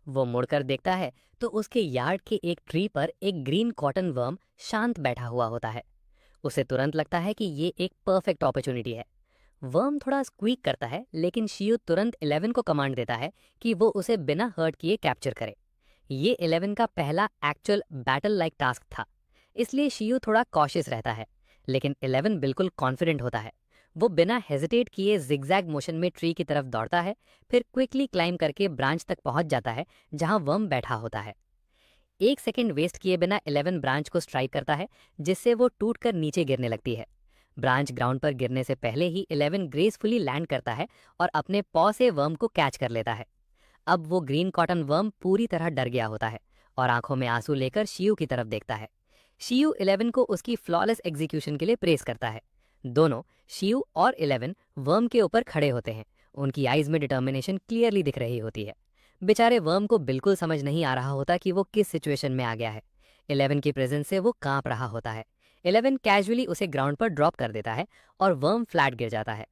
वो मुड़कर देखता है तो उसके यार्ड के एक ट्री पर एक ग्रीन कॉटन वर्म शांत बैठा हुआ होता है। उसे तुरंत लगता है कि ये एक परफेक्ट अपॉर्चुनिटी है। वर्म थोड़ा स्क्वीक करता है, लेकिन शियू तुरंत 11 को कमांड देता है कि वो उसे बिना हर्ट किए कैप्चर करे। ये 11 का पहला एक्चुअल बैटल लाइक टास्क था, इसलिए शियू थोड़ा कॉशियस रहता है, लेकिन 11 बिल्कुल कॉन्फिडेंट होता है। वो बिना हेजिटेट किए जिगजैग मोशन में ट्री की तरफ दौड़ता है, फिर क्विकली क्लाइम करके ब्रांच तक पहुंच जाता है जहां वर्म बैठा होता है। 1 सेकेंड वेस्ट किए बिना 11 ब्रांच को स्ट्राइक करता है, जिससे वो टूटकर नीचे गिरने लगती है। ब्रांच ग्राउंड पर गिरने से पहले ही 11 ग्रेसफुली लैंड करता है और अपने पॉ से वर्म को कैच कर लेता है। अब वो ग्रीन कॉटन वर्म पूरी तरह डर गया होता है और आंखों में आंसू लेकर शियू की तरफ देखता है। शियू 11 को उसकी फ्लॉलेस एग्जीक्यूशन के लिए प्रेस करता है। दोनों, शियू और 11, वर्म के ऊपर खड़े होते हैं। उनकी आइज में डिटर्मिनेशन क्लियरली दिख रही होती है। बेचारे वर्म को बिल्कुल समझ नहीं आ रहा होता कि वो किस सिचुएशन में आ गया है। 11 की प्रेजेंस से वो कांप रहा होता है। 11 कैजुअली उसे ग्राउंड पर ड्रॉप कर देता है और वर्म फ्लैट गिर जाता है।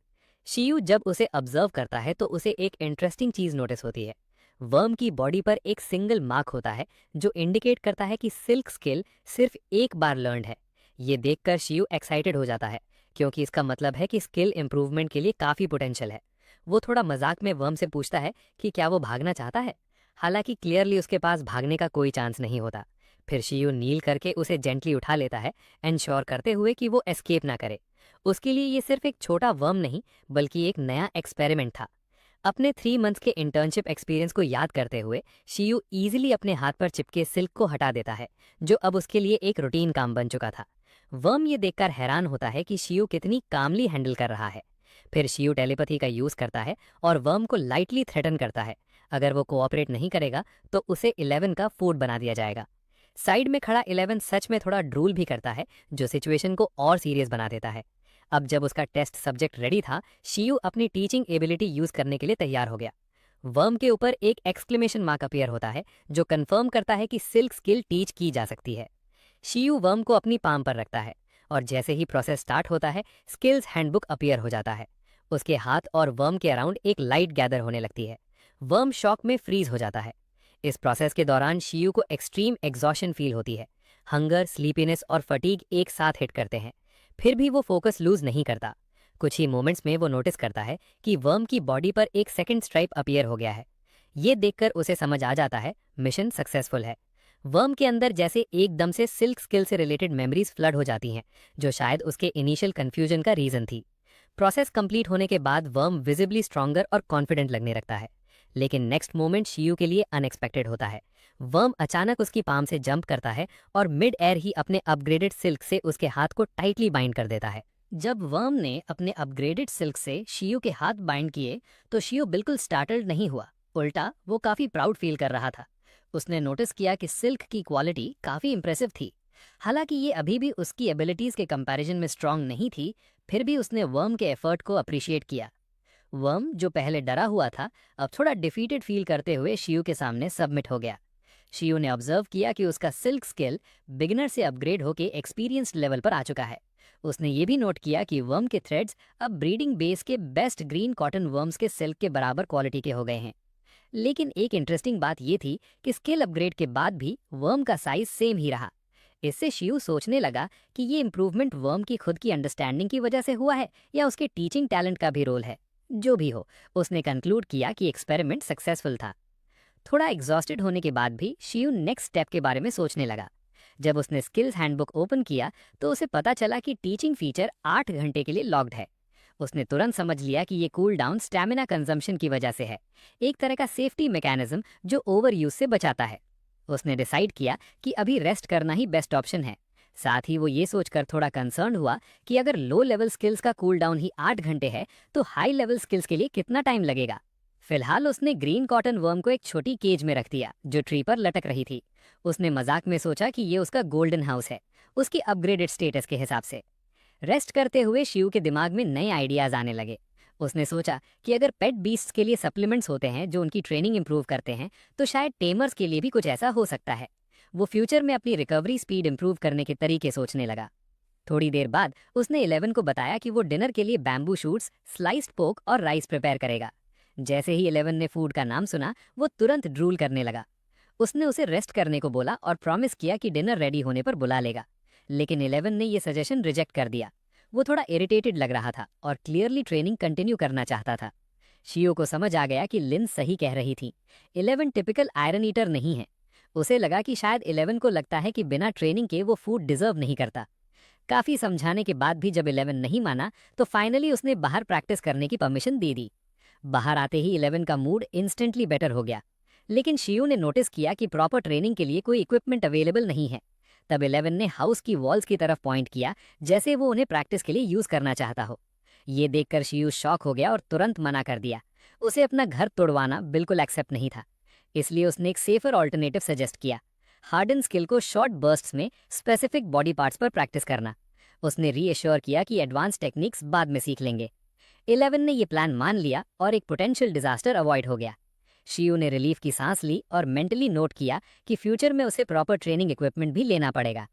शियू जब उसे ऑब्जर्व करता है तो उसे एक इंटरेस्टिंग चीज नोटिस होती है। वर्म की बॉडी पर एक सिंगल मार्क होता है जो इंडिकेट करता है कि सिल्क स्किल सिर्फ एक बार लर्नड है। ये देखकर शियू एक्साइटेड हो जाता है, क्योंकि इसका मतलब है कि स्किल इंप्रूवमेंट के लिए काफी पोटेंशियल है। वो थोड़ा मजाक में वर्म से पूछता है कि क्या वो भागना चाहता है, हालांकि क्लियरली उसके पास भागने का कोई चांस नहीं होता। फिर शियू नील करके उसे जेंटली उठा लेता है, एंश्योर करते हुए कि वो एस्केप ना करे। उसके लिए ये सिर्फ एक छोटा वर्म नहीं, बल्कि एक नया एक्सपेरिमेंट था। अपने 3 मंथ्स के इंटर्नशिप एक्सपीरियंस को याद करते हुए शियू इजीली अपने हाथ पर चिपके सिल्क को हटा देता है, जो अब उसके लिए एक रूटीन काम बन चुका था। वर्म ये देखकर हैरान होता है कि शियू कितनी कामली हैंडल कर रहा है। फिर शियू टेलीपैथी का यूज करता है और वर्म को लाइटली थ्रेटन करता है। अगर वो कोऑपरेट नहीं करेगा तो उसे 11 का फूड बना दिया जाएगा। साइड में खड़ा 11 सच में थोड़ा ड्रूल भी करता है, जो सिचुएशन को और सीरियस बना देता है। अब जब उसका टेस्ट सब्जेक्ट रेडी था, शियू अपनी टीचिंग एबिलिटी यूज करने के लिए तैयार हो गया। वर्म के ऊपर एक एक्सक्लेमेशन मार्क अपीयर होता है, जो कंफर्म करता है कि सिल्क स्किल टीच की जा सकती है। शियू वर्म को अपनी पाम पर रखता है और जैसे ही प्रोसेस स्टार्ट होता है, स्किल्स हैंडबुक अपीयर हो जाता है। उसके हाथ और वर्म के अराउंड एक लाइट गैदर होने लगती है। वर्म शॉक में फ्रीज हो जाता है। इस प्रोसेस के दौरान शियू को एक्सट्रीम एग्जॉशन फील होती है। हंगर, स्लीपीनेस और फटीग एक साथ हिट करते हैं। फिर भी वो फोकस लूज नहीं करता। कुछ ही मोमेंट्स में वो नोटिस करता है कि वर्म की बॉडी पर एक सेकंड स्ट्राइप अपीयर हो गया है। ये देखकर उसे समझ आ जाता है मिशन सक्सेसफुल है। वर्म के अंदर जैसे एकदम से सिल्क स्किल से रिलेटेड मेमोरीज फ्लड हो जाती हैं, जो शायद उसके इनिशियल कंफ्यूजन का रीजन थी। प्रोसेस कंप्लीट होने के बाद वर्म विजिबली स्ट्रॉन्गर और कॉन्फिडेंट लगने लगता है। लेकिन नेक्स्ट मोमेंट शियू के लिए अनएक्सपेक्टेड होता है। वर्म अचानक उसकी पाम से जंप करता है और मिड एयर ही अपने अपग्रेडेड सिल्क से उसके हाथ को टाइटली बाइंड कर देता है। जब वर्म ने अपने अपग्रेडेड सिल्क से शियू के हाथ बाइंड किए तो शियू बिल्कुल स्टार्टल्ड नहीं हुआ। उल्टा वो काफी प्राउड फील कर रहा था। उसने नोटिस किया कि सिल्क की क्वालिटी काफी इंप्रेसिव थी। हालांकि ये अभी भी उसकी एबिलिटीज के कंपैरिजन में स्ट्रांग नहीं थी, फिर भी उसने वर्म के एफर्ट को अप्रिशिएट किया। वर्म, जो पहले डरा हुआ था, अब थोड़ा डिफीटेड फील करते हुए शियू के सामने सबमिट हो गया। शियू ने ऑब्जर्व किया कि उसका सिल्क स्किल बिगिनर से अपग्रेड होकर एक्सपीरियंस्ड लेवल पर आ चुका है। उसने ये भी नोट किया कि वर्म के थ्रेड्स अब ब्रीडिंग बेस के बेस्ट ग्रीन कॉटन वर्म्स के सिल्क के बराबर क्वालिटी के हो गए हैं। लेकिन एक इंटरेस्टिंग बात यह थी कि स्किल अपग्रेड के बाद भी वर्म का साइज सेम ही रहा। इससे शियू सोचने लगा कि ये इंप्रूवमेंट वर्म की खुद की अंडरस्टैंडिंग की वजह से हुआ है या उसके टीचिंग टैलेंट का भी रोल है। जो भी हो, उसने कंक्लूड किया कि एक्सपेरिमेंट सक्सेसफुल था। थोड़ा एग्जॉस्टेड होने के बाद भी शियू नेक्स्ट स्टेप के बारे में सोचने लगा। जब उसने स्किल्स हैंडबुक ओपन किया तो उसे पता चला कि टीचिंग फीचर 8 घंटे के लिए लॉक्ड है। उसने तुरंत समझ लिया कि ये कूल डाउन स्टैमिना कंजम्पशन की वजह से है, एक तरह का सेफ्टी मैकेनिज्म जो ओवर यूज से बचाता है। उसने डिसाइड किया कि अभी रेस्ट करना ही बेस्ट ऑप्शन है। साथ ही वो ये सोचकर थोड़ा कंसर्न हुआ कि अगर लो लेवल स्किल्स का कूल डाउन ही 8 घंटे है तो हाई लेवल स्किल्स के लिए कितना टाइम लगेगा। फिलहाल उसने ग्रीन कॉटन वर्म को एक छोटी केज में रख दिया जो ट्री पर लटक रही थी। उसने मजाक में सोचा कि ये उसका गोल्डन हाउस है, उसकी अपग्रेडेड स्टेटस के हिसाब से। रेस्ट करते हुए शियू के दिमाग में नए आइडियाज आने लगे। उसने सोचा कि अगर पेट बीस्ट्स के लिए सप्लीमेंट्स होते हैं जो उनकी ट्रेनिंग इंप्रूव करते हैं, तो शायद टेमर्स के लिए भी कुछ ऐसा हो सकता है। वो फ्यूचर में अपनी रिकवरी स्पीड इंप्रूव करने के तरीके सोचने लगा। थोड़ी देर बाद उसने 11 को बताया कि वो डिनर के लिए बैम्बू शूट्स, स्लाइस्ड पोक और राइस प्रिपेयर करेगा। जैसे ही 11 ने फूड का नाम सुना, वो तुरंत ड्रूल करने लगा। उसने उसे रेस्ट करने को बोला और प्रॉमिस किया कि डिनर रेडी होने पर बुला लेगा। लेकिन 11 ने यह सजेशन रिजेक्ट कर दिया। वो थोड़ा इरिटेटेड लग रहा था और क्लियरली ट्रेनिंग कंटिन्यू करना चाहता था। शियो को समझ आ गया कि लिन सही कह रही थी। 11 टिपिकल आयरन ईटर नहीं है। उसे लगा कि शायद 11 को लगता है कि बिना ट्रेनिंग के वो फूड डिजर्व नहीं करता। काफी समझाने के बाद भी जब 11 नहीं माना तो फाइनली उसने बाहर प्रैक्टिस करने की परमिशन दे दी। बाहर आते ही 11 का मूड इंस्टेंटली बेटर हो गया। लेकिन शियू ने नोटिस किया कि प्रॉपर ट्रेनिंग के लिए कोई इक्विपमेंट अवेलेबल नहीं है। तब 11 ने हाउस की वॉल्स की तरफ पॉइंट किया, जैसे वो उन्हें प्रैक्टिस के लिए यूज करना चाहता हो। ये देखकर शियू शॉक हो गया और तुरंत मना कर दिया। उसे अपना घर तोड़वाना बिल्कुल एक्सेप्ट नहीं था। इसलिए उसने एक सेफर ऑल्टरनेटिव सजेस्ट किया, हार्डन स्किल को शॉर्ट बर्स्ट्स में स्पेसिफिक बॉडी पार्ट्स पर प्रैक्टिस करना। उसने रीएश्योर किया कि एडवांस टेक्निक्स बाद में सीख लेंगे। 11 ने यह प्लान मान लिया और एक पोटेंशियल डिजास्टर अवॉइड हो गया। शियू ने रिलीफ की सांस ली और मेंटली नोट किया कि फ्यूचर में उसे प्रॉपर ट्रेनिंग इक्विपमेंट भी लेना पड़ेगा।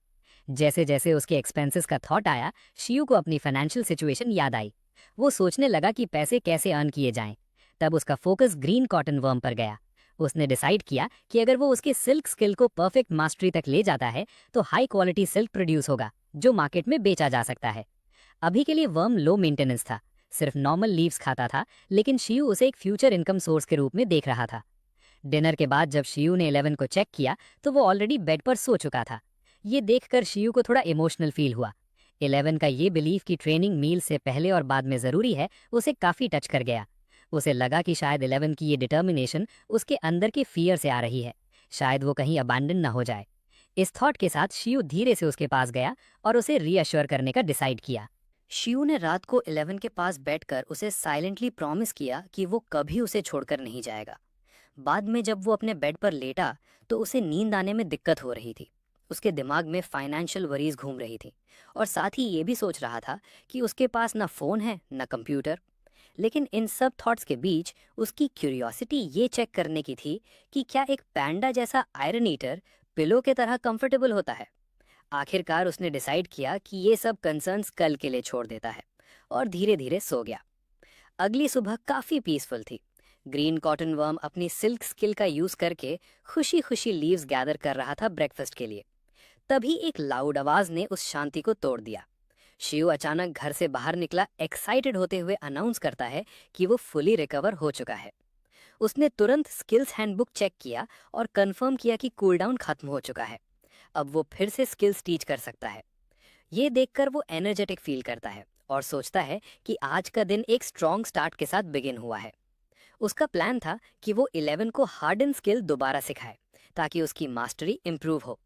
जैसे जैसे उसके एक्सपेंसेस का थॉट आया, शियू को अपनी फाइनेंशियल सिचुएशन याद आई। वो सोचने लगा कि पैसे कैसे अर्न किए जाएं। तब उसका फोकस ग्रीन कॉटन वर्म पर गया। उसने डिसाइड किया कि अगर वो उसके सिल्क स्किल को परफेक्ट मास्टरी तक ले जाता है तो हाई क्वालिटी सिल्क प्रोड्यूस होगा जो मार्केट में बेचा जा सकता है। अभी के लिए वर्म लो मेंटेनेंस था, सिर्फ नॉर्मल लीव्स खाता था, लेकिन शियू उसे एक फ्यूचर इनकम सोर्स के रूप में देख रहा था। डिनर के बाद जब शियू ने 11 को चेक किया तो वो ऑलरेडी बेड पर सो चुका था। ये देखकर शियू को थोड़ा इमोशनल फील हुआ। 11 का ये बिलीफ कि ट्रेनिंग मील से पहले और बाद में जरूरी है उसे काफी टच कर गया। उसे लगा कि शायद 11 की ये डिटर्मिनेशन उसके अंदर के फियर से आ रही है, शायद वो कहीं अबैंडन ना हो जाए। इस थॉट के साथ शियू धीरे से उसके पास गया और उसे रीअश्योर करने का डिसाइड किया। शियू ने रात को 11 के पास बैठकर उसे साइलेंटली प्रॉमिस किया कि वो कभी उसे छोड़कर नहीं जाएगा। बाद में जब वो अपने बेड पर लेटा तो उसे नींद आने में दिक्कत हो रही थी। उसके दिमाग में फाइनेंशियल वरीज घूम रही थी और साथ ही ये भी सोच रहा था कि उसके पास ना फोन है ना कंप्यूटर। लेकिन इन सब थॉट्स के बीच उसकी क्यूरियोसिटी ये चेक करने की थी कि क्या एक पैंडा जैसा आयरन ईटर पिलो के तरह कंफर्टेबल होता है। आखिरकार उसने डिसाइड किया कि ये सब कंसर्न्स कल के लिए छोड़ देता है और धीरे धीरे सो गया। अगली सुबह काफी पीसफुल थी। ग्रीन कॉटन वर्म अपनी सिल्क स्किल का यूज करके खुशी खुशी लीव्स गैदर कर रहा था ब्रेकफास्ट के लिए। तभी एक लाउड आवाज ने उस शांति को तोड़ दिया। शिव अचानक घर से बाहर निकला, एक्साइटेड होते हुए अनाउंस करता है कि वो फुली रिकवर हो चुका है। उसने तुरंत स्किल्स हैंडबुक चेक किया और कंफर्म किया कि कूलडाउन खत्म हो चुका है। अब वो फिर से स्किल्स टीच कर सकता है। ये देखकर वो एनर्जेटिक फील करता है और सोचता है कि आज का दिन एक स्ट्रॉन्ग स्टार्ट के साथ बिगिन हुआ है। उसका प्लान था कि वो 11 को हार्डन स्किल दोबारा सिखाए ताकि उसकी मास्टरी इंप्रूव हो।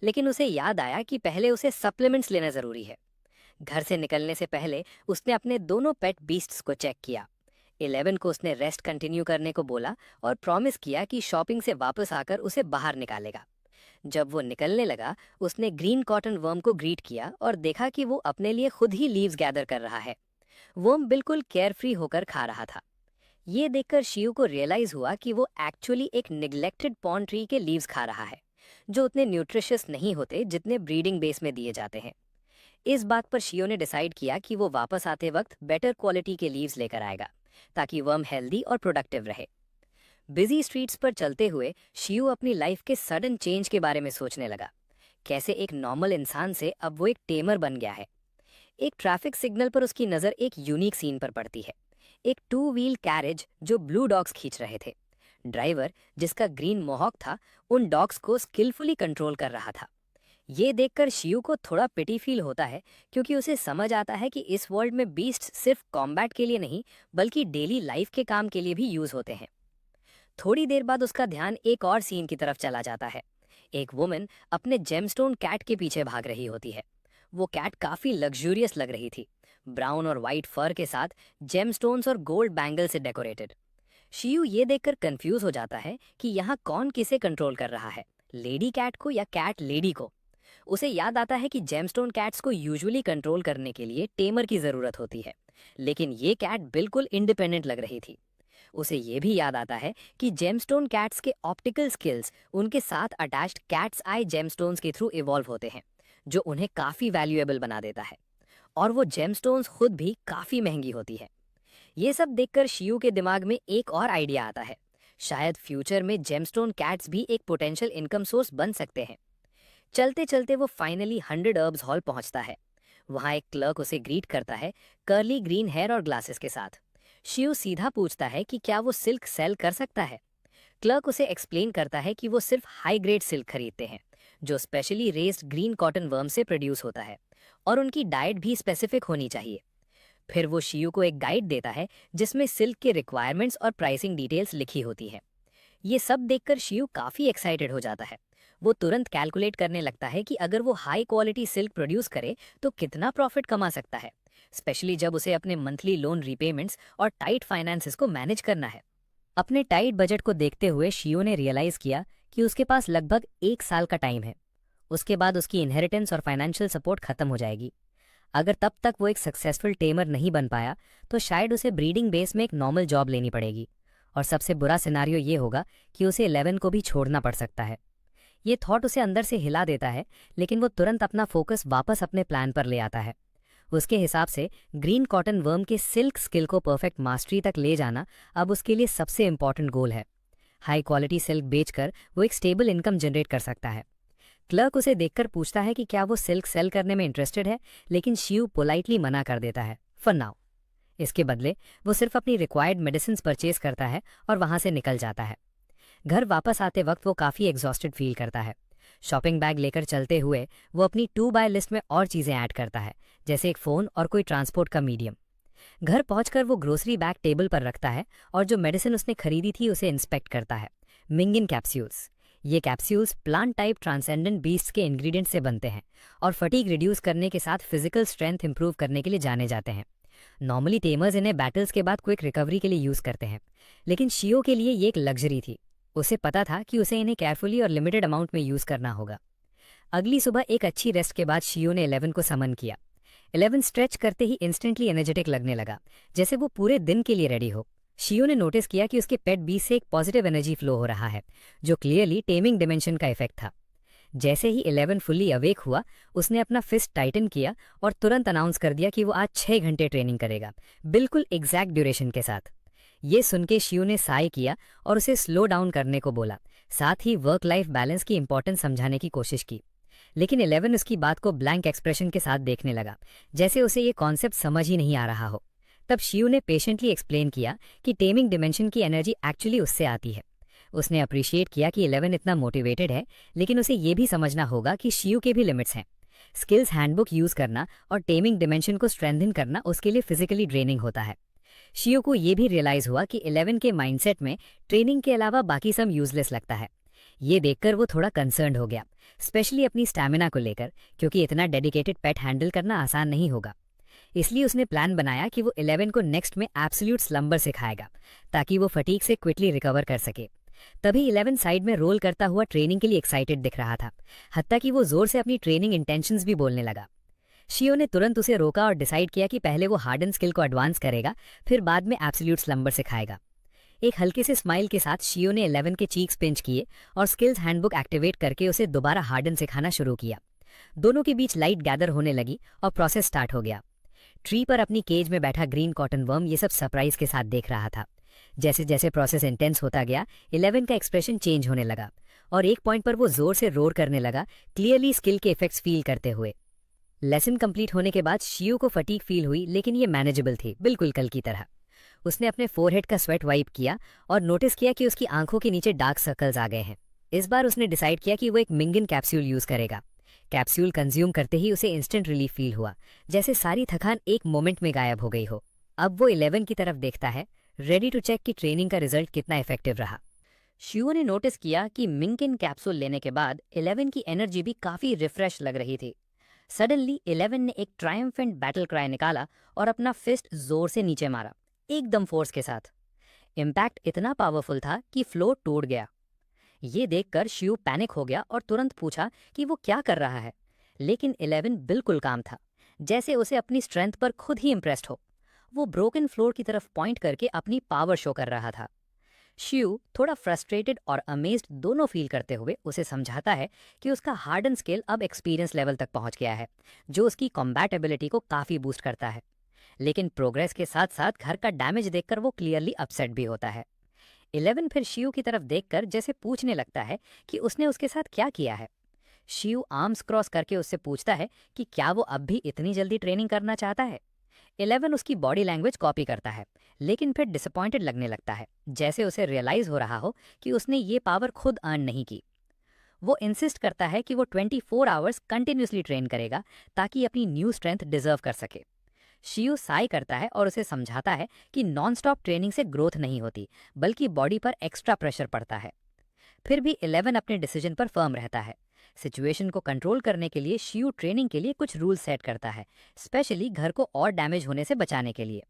लेकिन उसे याद आया कि पहले उसे सप्लीमेंट्स लेना जरूरी है। घर से निकलने से पहले उसने अपने दोनों पेट बीस्ट्स को चेक किया। 11 को उसने रेस्ट कंटिन्यू करने को बोला और प्रॉमिस किया कि शॉपिंग से वापस आकर उसे बाहर निकालेगा। जब वो निकलने लगा उसने ग्रीन कॉटन वर्म को ग्रीट किया और देखा कि वो अपने लिए खुद ही लीव्स गैदर कर रहा है। वर्म बिल्कुल केयरफ्री होकर खा रहा था। ये देखकर शिव को रियलाइज हुआ कि वो एक्चुअली एक निग्लेक्टेड पॉन ट्री के लीव्स खा रहा है, जो उतने न्यूट्रिशियस नहीं होते जितने ब्रीडिंग बेस में दिए जाते हैं। इस बात पर शियो ने डिसाइड किया कि वो वापस आते वक्त बेटर क्वालिटी के लीव्स लेकर आएगा ताकि वर्म हेल्दी और प्रोडक्टिव रहे। बिजी स्ट्रीट्स पर चलते हुए शियो अपनी लाइफ के सडन चेंज के बारे में सोचने लगा। कैसे एक नॉर्मल इंसान से अब वो एक टेमर बन गया है। एक ट्रैफिक सिग्नल पर उसकी नज़र एक यूनिक सीन पर पड़ती है। एक 2 व्हील कैरेज जो ब्लू डॉग्स खींच रहे थे। ड्राइवर, जिसका ग्रीन मोहॉक था, उन डॉग्स को स्किलफुली कंट्रोल कर रहा था। ये देखकर शियू को थोड़ा पिटी फील होता है, क्योंकि उसे समझ आता है कि इस वर्ल्ड में बीस्ट सिर्फ कॉम्बैट के लिए नहीं बल्कि डेली लाइफ के काम के लिए भी यूज होते हैं। थोड़ी देर बाद उसका ध्यान एक और सीन की तरफ चला जाता है। एक वुमन अपने जेमस्टोन कैट के पीछे भाग रही होती है। वो कैट काफी लग्जूरियस लग रही थी, ब्राउन और वाइट फर के साथ जेमस्टोन्स और गोल्ड बैंगल से डेकोरेटेड। शियू ये देखकर कंफ्यूज हो जाता है कि यहाँ कौन किसे कंट्रोल कर रहा है, लेडी कैट को या कैट लेडी को। उसे याद आता है कि जेमस्टोन कैट्स को यूजुअली कंट्रोल करने के लिए टेमर की जरूरत होती है, लेकिन ये कैट बिल्कुल इंडिपेंडेंट लग रही थी। उसे ये भी याद आता है कि जेमस्टोन कैट्स के ऑप्टिकल स्किल्स उनके साथ अटैच्ड कैट्स आई जेमस्टोन्स के थ्रू इवॉल्व होते हैं, जो उन्हें काफी वैल्यूएबल बना देता है। और वो जेमस्टोन्स खुद भी काफी महंगी होती है। ये सब देखकर शियू के दिमाग में एक और आइडिया आता है। शायद फ्यूचर में जेमस्टोन कैट्स भी एक पोटेंशियल इनकम सोर्स बन सकते हैं। चलते चलते वो फाइनली 100 अर्ब्स हॉल पहुंचता है। वहां एक क्लर्क उसे ग्रीट करता है, कर्ली ग्रीन हेयर और ग्लासेस के साथ। शिव सीधा पूछता है कि क्या वो सिल्क सेल कर सकता है। क्लर्क उसे एक्सप्लेन करता है कि वो सिर्फ हाई ग्रेड सिल्क खरीदते हैं, जो specially raised green cotton worm से प्रोड्यूस होता है, और उनकी डाइट भी स्पेसिफिक होनी चाहिए। फिर वो शियू को एक गाइड देता है जिसमें सिल्क के रिक्वायरमेंट्स और प्राइसिंग डिटेल्स लिखी होती है। ये सब देखकर शियू काफी एक्साइटेड हो जाता है। वो तुरंत कैलकुलेट करने लगता है कि अगर वो हाई क्वालिटी सिल्क प्रोड्यूस करे तो कितना प्रॉफिट कमा सकता है, स्पेशली जब उसे अपने मंथली लोन रीपेमेंट्स और टाइट फाइनेंसेस को मैनेज करना है। अपने टाइट बजट को देखते हुए शियो ने रियलाइज किया कि उसके पास लगभग 1 साल का टाइम है। उसके बाद उसकी इनहेरिटेंस और फाइनेंशियल सपोर्ट खत्म हो जाएगी। अगर तब तक वो एक सक्सेसफुल टेमर नहीं बन पाया तो शायद उसे ब्रीडिंग बेस में एक नॉर्मल जॉब लेनी पड़ेगी, और सबसे बुरा सिनारियो ये होगा कि उसे 11 को भी छोड़ना पड़ सकता है। ये थॉट उसे अंदर से हिला देता है, लेकिन वो तुरंत अपना फोकस वापस अपने प्लान पर ले आता है। उसके हिसाब से ग्रीन कॉटन वर्म के सिल्क स्किल को परफेक्ट मास्टरी तक ले जाना अब उसके लिए सबसे इंपॉर्टेंट गोल है। हाई क्वालिटी सिल्क बेचकर वो एक स्टेबल इनकम जनरेट कर सकता है। क्लर्क उसे देखकर पूछता है कि क्या वो सिल्क सेल करने में इंटरेस्टेड है, लेकिन शिव पोलाइटली मना कर देता है फॉर नाउ। इसके बदले वो सिर्फ अपनी रिक्वायर्ड मेडिसिन परचेज करता है और वहां से निकल जाता है। घर वापस आते वक्त वो काफी एग्जॉस्टेड फील करता है। शॉपिंग बैग लेकर चलते हुए वो अपनी 2 बाय लिस्ट में और चीजें ऐड करता है, जैसे एक फोन और कोई ट्रांसपोर्ट का मीडियम। घर पहुंचकर वो ग्रोसरी बैग टेबल पर रखता है और जो मेडिसिन उसने खरीदी थी उसे इंस्पेक्ट करता है। मिंगिन कैप्सूल्स, ये capsules plant type transcendent beast के इंग्रेडिएंट से बनते हैं और फटीग रिड्यूस करने के साथ फिजिकल स्ट्रेंथ इंप्रूव करने के लिए जाने जाते हैं। नॉर्मली टेमर्स इन्हें बैटल्स के बाद क्विक रिकवरी के लिए यूज करते हैं, लेकिन शियो के लिए ये एक लग्जरी थी। उसे पता था कि उसे इन्हें केयरफुली और लिमिटेड अमाउंट में यूज करना होगा। अगली सुबह एक अच्छी रेस्ट के बाद शियो ने 11 को समन किया। 11 स्ट्रेच करते ही इंस्टेंटली एनर्जेटिक लगने लगा, जैसे वो पूरे दिन के लिए रेडी हो। शियो ने नोटिस किया कि उसके पेट बी से एक पॉजिटिव एनर्जी फ्लो हो रहा है, जो क्लियरली टेमिंग डिमेंशन का इफेक्ट था। जैसे ही 11 फुल्ली अवेक हुआ, उसने अपना फिस्ट टाइटन किया और तुरंत अनाउंस कर दिया कि वो आज 6 घंटे ट्रेनिंग करेगा, बिल्कुल एग्जैक्ट ड्यूरेशन के साथ। ये सुन के शियो ने साय किया और उसे स्लो डाउन करने को बोला, साथ ही वर्क लाइफ बैलेंस की इंपॉर्टेंस समझाने की कोशिश की। लेकिन 11 उसकी बात को ब्लैंक एक्सप्रेशन के साथ देखने लगा, जैसे उसे ये कॉन्सेप्ट समझ ही नहीं आ रहा हो। तब शियो ने पेशेंटली एक्सप्लेन किया कि टेमिंग डिमेंशन की एनर्जी एक्चुअली उससे आती है। उसने अप्रिशिएट किया कि 11 इतना मोटिवेटेड है, लेकिन उसे ये भी समझना होगा कि शियो के भी लिमिट्स हैं। स्किल्स हैंडबुक यूज करना और टेमिंग डिमेंशन को स्ट्रेंथन करना उसके लिए फिजिकली ड्रेनिंग होता है। शियो को ये भी रियलाइज हुआ कि 11 के माइंडसेट में ट्रेनिंग के अलावा बाकी सब यूजलेस लगता है। ये देखकर वो थोड़ा कंसर्न्ड हो गया, स्पेशली अपनी स्टैमिना को लेकर, क्योंकि इतना डेडिकेटेड पेट हैंडल करना आसान नहीं होगा। इसलिए उसने प्लान बनाया कि वो 11 को नेक्स्ट में एब्सोल्यूट स्लंबर सिखाएगा, ताकि वो फटीग से क्विकली रिकवर कर सके। तभी 11 साइड में रोल करता हुआ ट्रेनिंग के लिए एक्साइटेड दिख रहा था, हत्ता कि वो जोर से अपनी ट्रेनिंग इंटेंशंस भी बोलने लगा। शियो ने तुरंत उसे रोका और डिसाइड किया कि पहले वो हार्डन स्किल को एडवांस करेगा, फिर बाद में एब्सोल्यूट स्लंबर सिखाएगा। एक हल्के से स्माइल के साथ शियो ने 11 के चीक्स पिंच किए और स्किल्स हैंडबुक एक्टिवेट करके उसे दोबारा हार्डन सिखाना शुरू किया। दोनों के बीच लाइट गैदर होने लगी और प्रोसेस स्टार्ट हो गया। ट्री पर अपनी केज में बैठा ग्रीन कॉटन वर्म ये सब सरप्राइज के साथ देख रहा था। जैसे जैसे प्रोसेस इंटेंस होता गया, 11 का एक्सप्रेशन चेंज होने लगा और एक पॉइंट पर वो जोर से रोर करने लगा, क्लियरली स्किल के इफेक्ट्स फील करते हुए। लेसन कंप्लीट होने के बाद शियो को फटीग फील हुई, लेकिन ये मैनेजेबल थी, बिल्कुल कल की तरह। उसने अपने फोरहेड का स्वेट वाइप किया और नोटिस किया कि उसकी आंखों के नीचे डार्क सर्कल्स आ गए हैं। इस बार उसने डिसाइड किया कि वो एक मिंगिन कैप्सूल यूज करेगा। कैप्सूल कंज्यूम करते ही उसे इंस्टेंट रिलीफ फील हुआ, जैसे सारी थकान एक मोमेंट में गायब हो गई हो। अब वो 11 की तरफ देखता है, रेडी टू चेक कि ट्रेनिंग का रिजल्ट कितना इफेक्टिव रहा। शियो ने नोटिस किया कि मिंगिन कैप्सूल लेने के बाद 11 की एनर्जी भी काफी रिफ्रेश लग रही थी। सडनली 11 ने एक ट्रायम्फेंट बैटल क्राई निकाला और अपना फिस्ट जोर से नीचे मारा, एकदम फोर्स के साथ। इम्पैक्ट इतना पावरफुल था कि फ्लोर टूट गया। ये देखकर शियो पैनिक हो गया और तुरंत पूछा कि वो क्या कर रहा है, लेकिन 11 बिल्कुल काम था, जैसे उसे अपनी स्ट्रेंथ पर खुद ही इम्प्रेस्ड हो। वो ब्रोकन फ्लोर की तरफ पॉइंट करके अपनी पावर शो कर रहा था। शियो थोड़ा फ्रस्ट्रेटेड और अमेज्ड दोनों फील करते हुए उसे समझाता है कि उसका हार्डन स्किल अब एक्सपीरियंस लेवल तक पहुंच गया है, जो उसकी कॉम्बैट एबिलिटी को काफी बूस्ट करता है। लेकिन प्रोग्रेस के साथ साथ घर का डैमेज देखकर वो क्लियरली अपसेट भी होता है। 11 फिर शियो की तरफ देखकर जैसे पूछने लगता है कि उसने उसके साथ क्या किया है। शियो आर्म्स क्रॉस करके उससे पूछता है कि क्या वो अब भी इतनी जल्दी ट्रेनिंग करना चाहता है। 11 उसकी बॉडी लैंग्वेज कॉपी करता है, लेकिन फिर डिसअपॉइंटेड लगने लगता है, जैसे उसे रियलाइज हो रहा हो कि उसने ये पावर खुद अर्न नहीं की। वो इंसिस्ट करता है कि वो 24 आवर्स कंटिन्यूसली ट्रेन करेगा, ताकि अपनी न्यू स्ट्रेंथ डिजर्व कर सके। शियो साई करता है और उसे समझाता है कि नॉन स्टॉप ट्रेनिंग से ग्रोथ नहीं होती, बल्कि बॉडी पर एक्स्ट्रा प्रेशर पड़ता है। फिर भी 11 अपने डिसीजन पर फर्म रहता है। सिचुएशन को कंट्रोल करने के लिए शियो ट्रेनिंग के लिए कुछ रूल सेट करता है, स्पेशली घर को और डैमेज होने से बचाने के लिए।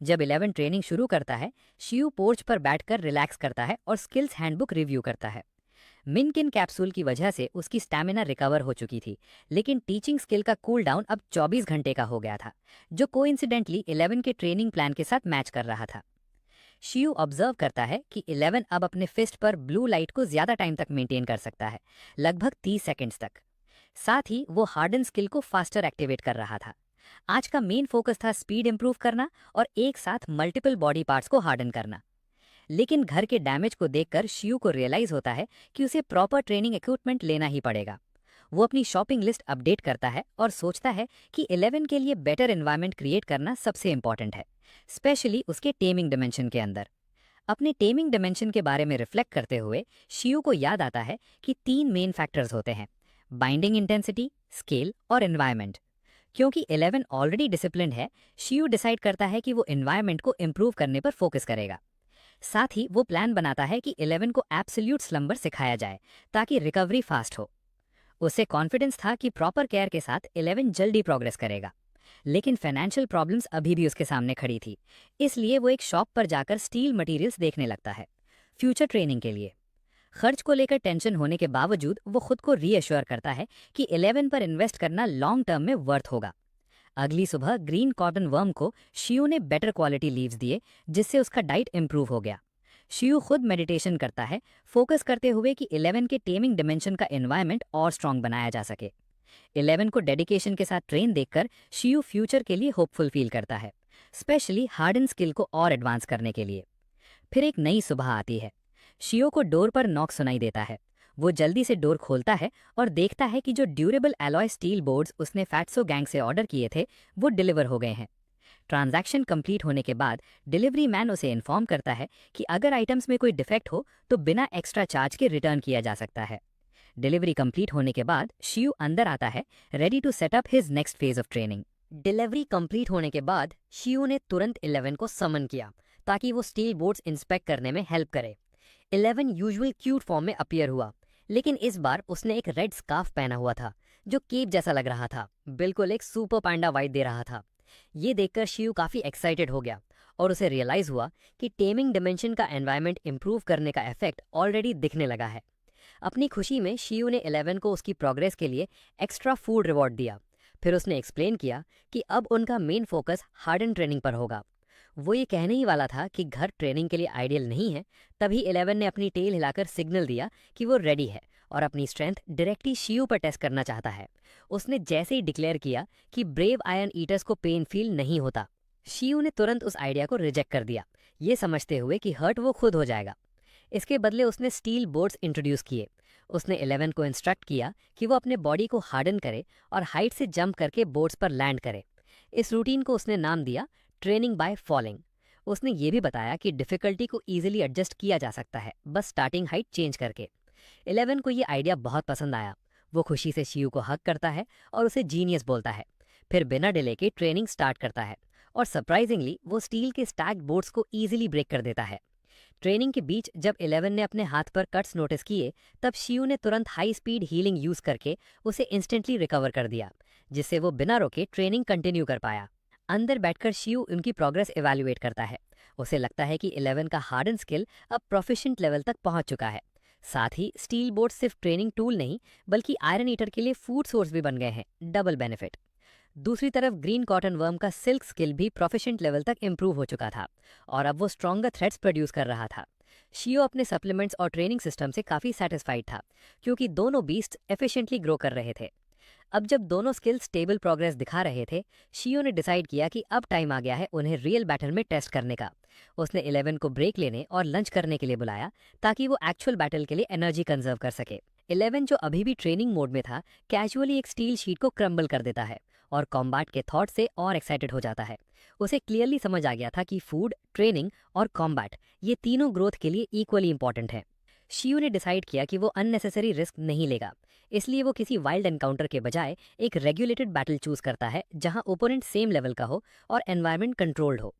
जब 11 ट्रेनिंग शुरू करता है, शियो पोर्च पर बैठकर रिलैक्स करता है और स्किल्स हैंडबुक रिव्यू करता है। मिनकिन कैप्सूल की वजह से उसकी स्टैमिना रिकवर हो चुकी थी, लेकिन टीचिंग स्किल का कूल डाउन अब 24 घंटे का हो गया था, जो कोइंसिडेंटली 11 के ट्रेनिंग प्लान के साथ मैच कर रहा था। शियो ऑब्जर्व करता है कि 11 अब अपने फिस्ट पर ब्लू लाइट को ज्यादा टाइम तक मेंटेन कर सकता है, लगभग 30 सेकेंड्स तक। साथ ही वो हार्डन स्किल को फास्टर एक्टिवेट कर रहा था। आज का मेन फोकस था स्पीड इंप्रूव करना और एक साथ मल्टीपल बॉडी पार्ट्स को हार्डन करना। लेकिन घर के डैमेज को देखकर शियो को रियलाइज होता है कि उसे प्रॉपर ट्रेनिंग इक्विपमेंट लेना ही पड़ेगा। वो अपनी शॉपिंग लिस्ट अपडेट करता है और सोचता है कि 11 के लिए बेटर एनवायरनमेंट क्रिएट करना सबसे इंपॉर्टेंट है, स्पेशली उसके टेमिंग डिमेंशन के अंदर। अपने टेमिंग डिमेंशन के बारे में रिफ्लेक्ट करते हुए शियो को याद आता है कि 3 मेन फैक्टर्स होते हैं: बाइंडिंग इंटेंसिटी, स्केल और एनवायरनमेंट। क्योंकि 11 ऑलरेडी डिसिप्लिन्ड है, शियो डिसाइड करता है कि वो एनवायरनमेंट को इम्प्रूव करने पर फोकस करेगा। साथ ही वो प्लान बनाता है कि 11 को एब्सोल्यूट स्लंबर सिखाया जाए ताकि रिकवरी फास्ट हो। उसे कॉन्फिडेंस था कि प्रॉपर केयर के साथ 11 जल्दी प्रोग्रेस करेगा। लेकिन फाइनेंशियल प्रॉब्लम्स अभी भी उसके सामने खड़ी थी। इसलिए वो एक शॉप पर जाकर स्टील मटेरियल्स देखने लगता है फ्यूचर ट्रेनिंग के लिए। खर्च को लेकर टेंशन होने के बावजूद वो खुद को रीअश्योर करता है कि 11 पर इन्वेस्ट करना लॉन्ग टर्म में वर्थ होगा। अगली सुबह ग्रीन कॉटन वर्म को शियू ने बेटर क्वालिटी लीव्स दिए, जिससे उसका डाइट इंप्रूव हो गया। शियू खुद मेडिटेशन करता है, फोकस करते हुए कि 11 के टेमिंग डिमेंशन का एनवायरनमेंट और स्ट्रांग बनाया जा सके। 11 को डेडिकेशन के साथ ट्रेन देखकर शियू फ्यूचर के लिए होपफुल फील करता है, स्पेशली हार्डन स्किल को और एडवांस करने के लिए। फिर एक नई सुबह आती है। शियो को डोर पर नॉक सुनाई देता है। वो जल्दी से डोर खोलता है और देखता है कि जो ड्यूरेबल एलॉय स्टील बोर्ड्स उसने फैट्सो गैंग से ऑर्डर किए थे वो डिलीवर हो गए हैं। ट्रांजैक्शन कंप्लीट होने के बाद डिलीवरी मैन उसे इन्फॉर्म करता है कि अगर आइटम्स में कोई डिफेक्ट हो तो बिना एक्स्ट्रा चार्ज के रिटर्न किया जा सकता है। डिलीवरी कंप्लीट होने के बाद शियू अंदर आता है, ready to set up his next phase of training. Delivery complete होने के बाद शियू ने तुरंत 11 को समन किया ताकि वो स्टील बोर्ड्स इंस्पेक्ट करने में हेल्प करे। 11 यूजुअल क्यूट फॉर्म में अपीयर हुआ, लेकिन इस बार उसने एक रेड स्कार्फ पहना हुआ था जो केप जैसा लग रहा था, बिल्कुल एक सुपर पांडा वाइब दे रहा था। ये देखकर शियू काफी एक्साइटेड हो गया और उसे रियलाइज हुआ कि टेमिंग डिमेंशन का एनवायरनमेंट इंप्रूव करने का इफेक्ट ऑलरेडी दिखने लगा है। अपनी खुशी में शियू ने 11 को उसकी प्रोग्रेस के लिए एक्स्ट्रा फूड रिवॉर्ड दिया। फिर उसने एक्सप्लेन किया कि अब उनका मेन फोकस हार्डन ट्रेनिंग पर होगा। वो ये कहने ही वाला था कि घर ट्रेनिंग के लिए आइडियल नहीं है, तभी 11 ने अपनी टेल हिलाकर सिग्नल दिया कि वो रेडी है और अपनी स्ट्रेंथ डायरेक्टली शियू पर टेस्ट करना चाहता है। उसने जैसे ही डिक्लेयर किया कि ब्रेव आयरन ईटर्स को पेन फील नहीं होता, शियू ने तुरंत उस आइडिया को रिजेक्ट कर दिया, ये समझते हुए कि हर्ट वो खुद हो जाएगा। इसके बदले उसने स्टील बोर्ड्स इंट्रोड्यूस किए। उसने 11 को इंस्ट्रक्ट किया कि वो अपने बॉडी को हार्डन करे और हाइट से जंप करके बोर्ड्स पर लैंड करे। इस रूटीन को उसने नाम दिया ट्रेनिंग बाय फॉलिंग। उसने ये भी बताया कि डिफिकल्टी को इजीली एडजस्ट किया जा सकता है, बस स्टार्टिंग हाइट चेंज करके। 11 को ये आइडिया बहुत पसंद आया। वो खुशी से शियू को हक करता है और उसे जीनियस बोलता है। फिर बिना डिले के ट्रेनिंग स्टार्ट करता है और सरप्राइजिंगली वो स्टील के स्टैक्ड बोर्ड्स को इजीली ब्रेक कर देता है। ट्रेनिंग के बीच जब 11 ने अपने हाथ पर कट्स नोटिस किए, तब शियू ने तुरंत हाई स्पीड हीलिंग यूज करके उसे इंस्टेंटली रिकवर कर दिया, जिससे वो बिना रोके ट्रेनिंग कंटिन्यू कर पाया। अंदर बैठकर शियू उनकी प्रोग्रेस इवैल्यूएट करता है। उसे लगता है कि 11 का हार्डन स्किल अब प्रोफिशिएंट लेवल तक पहुंच चुका है। साथ ही स्टील बोर्ड सिर्फ ट्रेनिंग टूल नहीं बल्कि आयरन ईटर के लिए फूड सोर्स भी बन गए हैं, डबल बेनिफिट। दूसरी तरफ ग्रीन कॉटन वर्म का सिल्क स्किल भी प्रोफिशिएंट लेवल तक इंप्रूव हो चुका था और अब वो स्ट्रॉन्गर थ्रेड्स प्रोड्यूस कर रहा था। शियो अपने सप्लीमेंट्स और ट्रेनिंग सिस्टम से काफी सेटिस्फाइड था, क्योंकि दोनों बीस्ट एफिशिएंटली ग्रो कर रहे थे। अब जब दोनों स्किल्स स्टेबल प्रोग्रेस दिखा रहे थे, शियो ने डिसाइड किया कि अब टाइम आ गया है उन्हें रियल बैटल में टेस्ट करने का। उसने 11 को ब्रेक लेने और लंच करने के लिए बुलाया ताकि वो एक्चुअल बैटल के लिए एनर्जी कंजर्व कर सके। 11 जो अभी भी ट्रेनिंग मोड में था, कैजुअली एक स्टील शीट को क्रम्बल कर देता है और कॉम्बैट के थॉट से और एक्साइटेड हो जाता है। उसे क्लियरली समझ आ गया था कि फूड, ट्रेनिंग और कॉम्बैट ये तीनों ग्रोथ के लिए इक्वली इंपॉर्टेंट हैं। शियू ने डिसाइड किया कि वो अननेसेसरी रिस्क नहीं लेगा, इसलिए वो किसी वाइल्ड एनकाउंटर के बजाय एक रेगुलेटेड बैटल चूज करता है जहां ओपोनेंट सेम लेवल का हो और एनवायरनमेंट कंट्रोल्ड हो।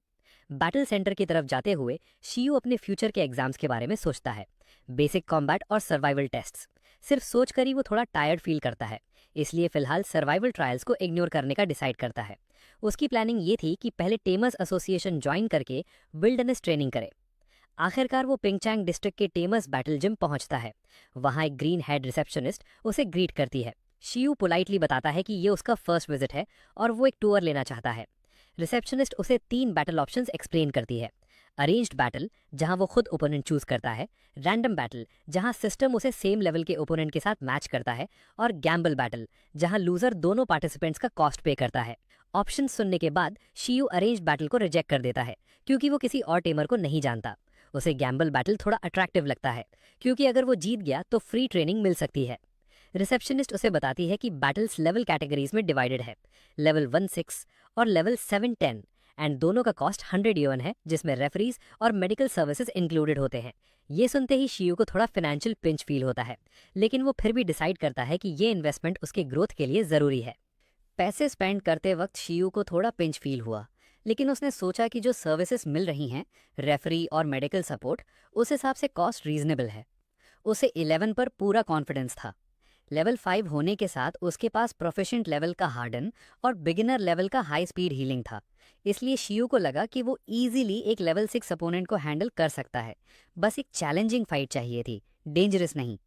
बैटल सेंटर की तरफ जाते हुए शियू अपने फ्यूचर के एग्जाम्स के बारे में सोचता है। बेसिक कॉम्बैट और सर्वाइवल टेस्ट्स सिर्फ सोचकर ही वो थोड़ा टायर्ड फील करता है, इसलिए फिलहाल सर्वाइवल ट्रायल्स को इग्नोर करने का डिसाइड करता है। उसकी प्लानिंग ये थी कि पहले टेमर्स एसोसिएशन ज्वाइन करके विल्डरनेस ट्रेनिंग करे। आखिरकार वो पिंगचैंग डिस्ट्रिक्ट के टेमर्स बैटल जिम पहुंचता है। वहां एक ग्रीन हेड रिसेप्शनिस्ट उसे ग्रीट करती है। शियू पोलाइटली बताता है कि ये उसका फर्स्ट विजिट है और वो एक टूर लेना चाहता है। रिसेप्शनिस्ट उसे 3 बैटल ऑप्शंस एक्सप्लेन करती है। अरेंज्ड बैटल, जहां वो खुद ओपोनेंट चूज करता है। रैंडम बैटल, जहां सिस्टम उसे सेम लेवल के ओपोनेंट के साथ मैच करता है। और गैम्बल बैटल, जहां लूजर दोनों पार्टिसिपेंट्स का कॉस्ट पे करता है। ऑप्शन सुनने के बाद शियू अरेंज्ड बैटल को रिजेक्ट कर देता है, क्योंकि वो किसी और टेमर को नहीं जानता। उसे गैम्बल बैटल थोड़ा अट्रैक्टिव लगता है, क्योंकि अगर वो जीत गया तो फ्री ट्रेनिंग मिल सकती है। रिसेप्शनिस्ट उसे बताती है कि बैटल्स लेवल कैटेगरीज में डिवाइडेड है, लेवल 1-6 और लेवल 7-10, एंड दोनों का कॉस्ट 100 युएन है, जिसमें रेफरीज और मेडिकल सर्विसेज इंक्लूडेड होते हैं। ये सुनते ही शियू को थोड़ा फाइनेंशियल पिंच फील होता है, लेकिन वो फिर भी डिसाइड करता है कि ये इन्वेस्टमेंट उसके ग्रोथ के लिए जरूरी है। पैसे स्पेंड करते वक्त शियू को थोड़ा पिंच फील हुआ, लेकिन उसने सोचा कि जो सर्विसेज मिल रही हैं, रेफरी और मेडिकल सपोर्ट, उस हिसाब से कॉस्ट रीजनेबल है। उसे 11 पर पूरा कॉन्फिडेंस था। लेवल 5 होने के साथ उसके पास प्रोफिशिएंट लेवल का हार्डन और बिगिनर लेवल का हाई स्पीड हीलिंग था। इसलिए शियू को लगा कि वो इजीली एक लेवल 6 अपोनेंट को हैंडल कर सकता है। बस एक चैलेंजिंग फाइट चाहिए थी, डेंजरस नहीं।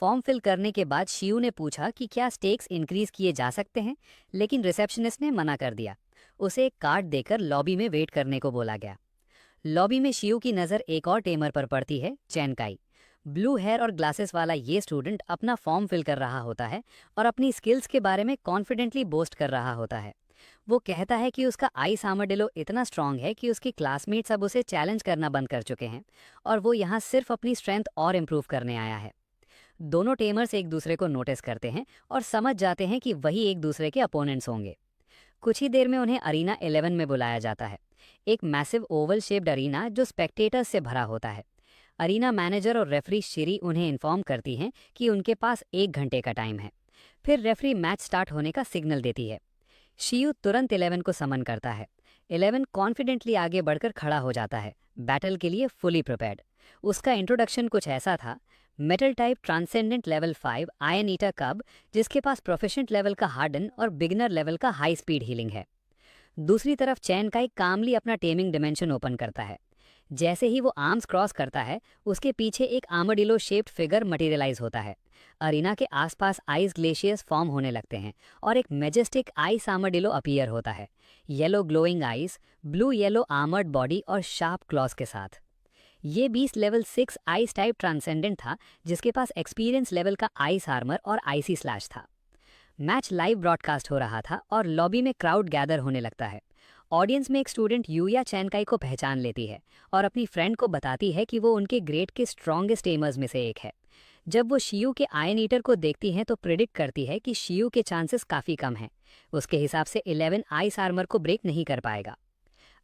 फॉर्म फिल करने के बाद शियू ने पूछा कि क्या स्टेक्स इंक्रीज किए जा सकते हैं, लेकिन रिसेप्शनिस्ट ने मना कर दिया। उसे एक कार्ड देकर लॉबी में वेट करने को बोला गया। लॉबी में शियू की नज़र एक और टेमर पर पड़ती है, चैनकाई। ब्लू हेयर और ग्लासेस वाला ये स्टूडेंट अपना फॉर्म फिल कर रहा होता है और अपनी स्किल्स के बारे में कॉन्फिडेंटली बोस्ट कर रहा होता है। वो कहता है कि उसका आइस आर्मडिलो इतना स्ट्रांग है कि उसके क्लासमेट्स अब उसे चैलेंज करना बंद कर चुके हैं और वो यहाँ सिर्फ अपनी स्ट्रेंथ और इम्प्रूव करने आया है। दोनों टेमर्स एक दूसरे को नोटिस करते हैं और समझ जाते हैं कि वही एक दूसरे के अपोनेंट्स होंगे। कुछ ही देर में उन्हें अरीना 11 में बुलाया जाता है, एक मैसिव ओवल शेप्ड अरीना जो स्पेक्टेटर्स से भरा होता है। अरीना मैनेजर और रेफरी शिरी उन्हें इन्फॉर्म करती हैं कि उनके पास 1 घंटे का टाइम है। फिर रेफरी मैच स्टार्ट होने का सिग्नल देती है। शियू तुरंत 11 को समन करता है। 11 कॉन्फिडेंटली आगे बढ़कर खड़ा हो जाता है, बैटल के लिए फुली प्रिपेयर्ड। उसका इंट्रोडक्शन कुछ ऐसा था: metal type transcendent level 5 ion eater कब, जिसके पास प्रोफिशिएंट लेवल का हार्डन और बिगिनर लेवल का हाई स्पीड हीलिंग है। दूसरी तरफ चैनकाई कामली अपना टेमिंग डिमेंशन ओपन करता है। जैसे ही वो आर्म्स क्रॉस करता है, उसके पीछे एक आर्मडिलो शेप्ड फिगर मटेरियलाइज होता है। अरीना के आसपास आइस ग्लेशियर्स फॉर्म होने लगते हैं और एक मेजेस्टिक आइस आर्मडिलो अपीयर होता है, yellow glowing ice, blue yellow armoured body और शार्प क्लॉज के साथ। ये 20 लेवल 6 आइस टाइप ट्रांसेंडेंट था, जिसके पास एक्सपीरियंस लेवल का आइस आर्मर और आइसी स्लैश था। मैच लाइव ब्रॉडकास्ट हो रहा था और लॉबी में क्राउड गैदर होने लगता है। ऑडियंस में एक स्टूडेंट यूया चैनकाई को पहचान लेती है और अपनी फ्रेंड को बताती है कि वो उनके ग्रेड के स्ट्रॉन्गेस्ट एमर्स में से एक है। जब वो शियू के आयन ईटर को देखती हैं तो प्रिडिक्ट करती है कि शियू के चांसेस काफ़ी कम हैं। उसके हिसाब से 11 आइस आर्मर को ब्रेक नहीं कर पाएगा।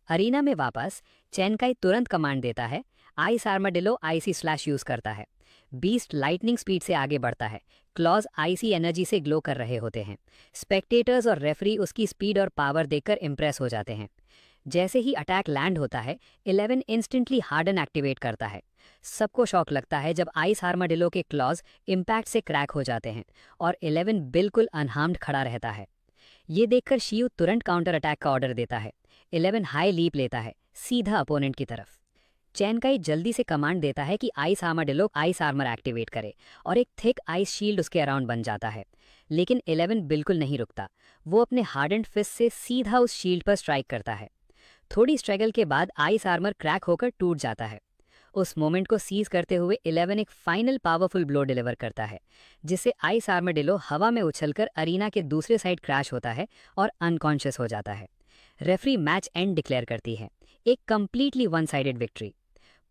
अरीना में वापस चैनकाई तुरंत कमांड देता है। Ice armadillo IC slash use करता है। बीस्ट लाइटनिंग स्पीड से आगे बढ़ता है। क्लॉज आईसी एनर्जी से ग्लो कर रहे होते हैं। स्पेक्टेटर्स और रेफरी उसकी स्पीड और पावर देखकर इम्प्रेस हो जाते हैं। जैसे ही अटैक लैंड होता है, 11 इंस्टेंटली हार्डन एक्टिवेट करता है। सबको शॉक लगता है जब आइस आर्मडिलो के क्लॉज इम्पैक्ट से क्रैक हो जाते हैं और 11 बिल्कुल अनहार्म्ड खड़ा रहता है। ये देखकर शियू तुरंत काउंटर अटैक का ऑर्डर देता है। 11 हाई लीप लेता है, सीधा अपोनेंट की तरफ। चैनकाई जल्दी से कमांड देता है कि ice armadillo ice armour activate करे और एक थिक आइस शील्ड उसके अराउंड बन जाता है। लेकिन 11 बिल्कुल नहीं रुकता। वो अपने हार्डेंड फिस्ट से सीधा उस शील्ड पर स्ट्राइक करता है। थोड़ी स्ट्रगल के बाद आइस आर्मर क्रैक होकर टूट जाता है। उस मोमेंट को सीज करते हुए 11 एक फाइनल पावरफुल ब्लो डिलीवर करता है, जिससे आइस आर्मडिलो हवा में उछलकर अरीना के दूसरे साइड क्रैश होता है और अनकॉन्शियस हो जाता है। रेफरी मैच एंड डिक्लेयर करती है, एक कंप्लीटली वन साइडेड विक्ट्री।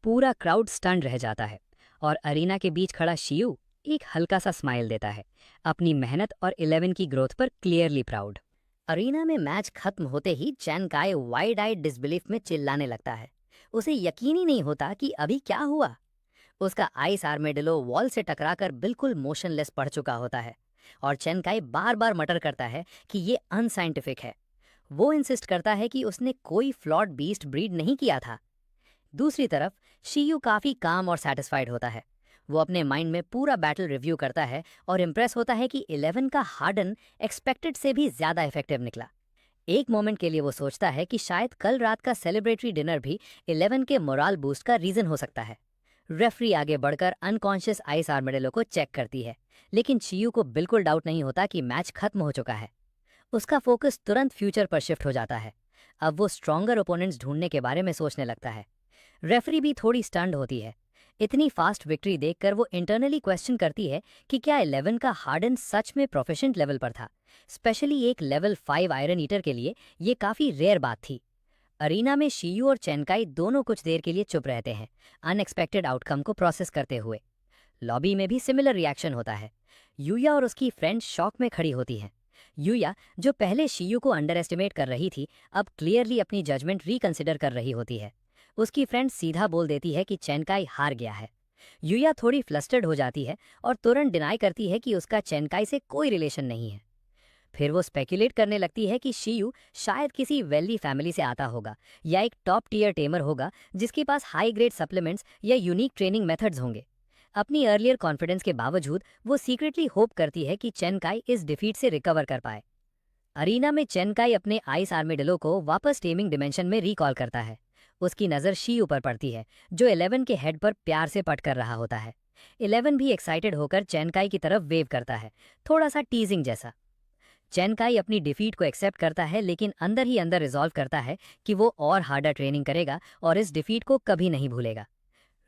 पूरा क्राउड स्टन रह जाता है और अरीना के बीच खड़ा शियू एक हल्का सा स्माइल देता है, अपनी मेहनत और 11 की ग्रोथ पर क्लियरली प्राउड। अरीना में मैच खत्म होते ही चैनकाई वाइड आइड डिसबिलीफ में चिल्लाने लगता है। उसे यकीन ही नहीं होता कि अभी क्या हुआ। उसका आइस आर्मेडिलो वॉल से टकराकर बिल्कुल मोशनलेस पड़ चुका होता है और चैनकाई बार बार मटर करता है कि ये अनसाइंटिफिक है। वो इंसिस्ट करता है कि उसने कोई फ्लॉड बीस्ट ब्रीड नहीं किया था। दूसरी तरफ शियू काफी काम और सेटिस्फाइड होता है। वो अपने माइंड में पूरा बैटल रिव्यू करता है और इम्प्रेस होता है कि 11 का हार्डन एक्सपेक्टेड से भी ज्यादा इफेक्टिव निकला। एक मोमेंट के लिए वो सोचता है कि शायद कल रात का सेलिब्रेटरी डिनर भी 11 के मोराल बूस्ट का रीजन हो सकता है। रेफरी आगे बढ़कर अनकॉन्शियस आइस आर्मेडिलो को चेक करती है, लेकिन शियू को बिल्कुल डाउट नहीं होता कि मैच खत्म हो चुका है। उसका फोकस तुरंत फ्यूचर पर शिफ्ट हो जाता है। अब वो स्ट्रॉन्गर ओपोनेंट्स ढूंढने के बारे में सोचने लगता है। रेफरी भी थोड़ी स्टन्ड होती है। इतनी फास्ट विक्ट्री देखकर वो इंटरनली क्वेश्चन करती है कि क्या 11 का हार्डन सच में प्रोफिशिएंट लेवल पर था। स्पेशली एक लेवल 5 आयरन ईटर के लिए ये काफी रेयर बात थी। अरीना में शियू और चैनकाई दोनों कुछ देर के लिए चुप रहते हैं, अनएक्सपेक्टेड आउटकम को प्रोसेस करते हुए। लॉबी में भी सिमिलर रिएक्शन होता है। यूया और उसकी फ्रेंड शॉक में खड़ी होती हैं। यूया, जो पहले शियू को अंडर एस्टिमेट कर रही थी, अब क्लियरली अपनी जजमेंट रिकंसिडर कर रही होती है। उसकी फ्रेंड सीधा बोल देती है कि चैनकाई हार गया है। यूया थोड़ी फ्लस्टर्ड हो जाती है और तुरंत डिनाई करती है कि उसका चैनकाई से कोई रिलेशन नहीं है। फिर वो स्पेकुलेट करने लगती है कि शीयू शायद किसी वेल्दी फैमिली से आता होगा या एक टॉप टियर टेमर होगा जिसके पास हाई ग्रेड सप्लीमेंट्स या यूनिक ट्रेनिंग मेथड्स होंगे। अपनी अर्लियर कॉन्फिडेंस के बावजूद वो सीक्रेटली होप करती है कि चेन काई इस डिफीट से रिकवर कर पाए। अरीना में चेन काई अपने आइस आर्मीडिलो को वापस टेमिंग डिमेंशन में रिकॉल करता है। उसकी नज़र शीयू पर पड़ती है जो 11 के हेड पर प्यार से पट कर रहा होता है। 11 भी एक्साइटेड होकर चेन काई की तरफ वेव करता है, थोड़ा सा टीजिंग जैसा। चेन काई अपनी डिफीट को एक्सेप्ट करता है लेकिन अंदर ही अंदर रिजॉल्व करता है कि वो और हार्डर ट्रेनिंग करेगा और इस डिफीट को कभी नहीं भूलेगा।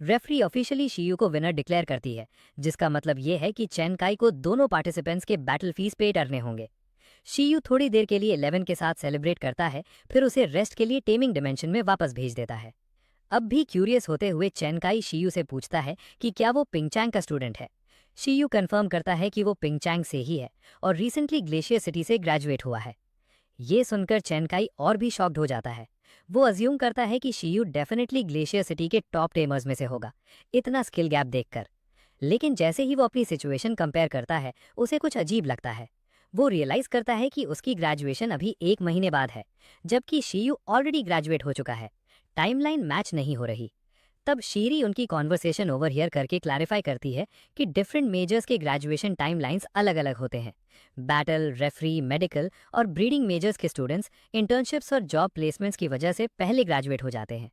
रेफरी ऑफिशियली शीयू को विनर डिक्लेयर करती है, जिसका मतलब ये है कि चेन काई को दोनों पार्टिसिपेंट्स के बैटल फीस पे करने होंगे। शीयू थोड़ी देर के लिए 11 के साथ सेलिब्रेट करता है, फिर उसे रेस्ट के लिए टेमिंग डिमेंशन में वापस भेज देता है। अब भी क्यूरियस होते हुए चेन काई शीयू से पूछता है कि क्या वो पिंगचैंग का स्टूडेंट है। शीयू कंफर्म करता है कि वो पिंगचैंग से ही है और रिसेंटली ग्लेशियर सिटी से ग्रेजुएट हुआ है। ये सुनकर चेन काई और भी शॉक्ड हो जाता है। वो अज्यूम करता है कि शीयू डेफिनेटली ग्लेशियर सिटी के टॉप टेमर्स में से होगा, इतना स्किल गैप देखकर। लेकिन जैसे ही वो अपनी सिचुएशन कंपेयर करता है, उसे कुछ अजीब लगता है। वो रियलाइज करता है कि उसकी ग्रेजुएशन अभी 1 महीने बाद है, जबकि शीयू ऑलरेडी ग्रेजुएट हो चुका है। टाइमलाइन मैच नहीं हो रही। तब शीरी उनकी कॉन्वर्सेशन ओवरहियर करके क्लैरिफाई करती है कि डिफरेंट मेजर्स के ग्रेजुएशन टाइमलाइंस अलग अलग होते हैं। बैटल, रेफरी, मेडिकल और ब्रीडिंग मेजर्स के स्टूडेंट्स इंटर्नशिप्स और जॉब प्लेसमेंट्स की वजह से पहले ग्रेजुएट हो जाते हैं।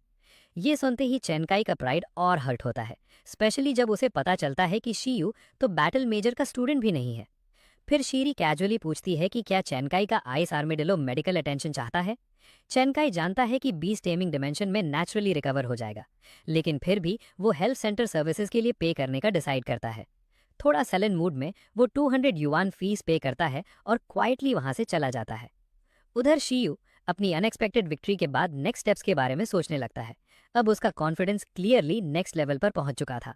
ये सुनते ही चेनकाई का प्राइड और हर्ट होता है, स्पेशली जब उसे पता चलता है कि शीयू तो बैटल मेजर का स्टूडेंट भी नहीं है। फिर शीरी कैजुअली पूछती है कि क्या चेनकाई का आइस आर्मीडिलो मेडिकल अटेंशन चाहता है। चेनकाई जानता है कि बीस टेमिंग डिमेंशन में नेचुरली रिकवर हो जाएगा, लेकिन फिर भी वो हेल्थ सेंटर सर्विसेज के लिए पे करने का डिसाइड करता है। थोड़ा सलन मूड में वो 200 युआन फीस पे करता है और क्वाइटली वहां से चला जाता है। उधर शीयू अपनी अनएक्सपेक्टेड विक्ट्री के बाद नेक्स्ट स्टेप्स के बारे में सोचने लगता है। अब उसका कॉन्फिडेंस क्लियरली नेक्स्ट लेवल पर पहुंच चुका था।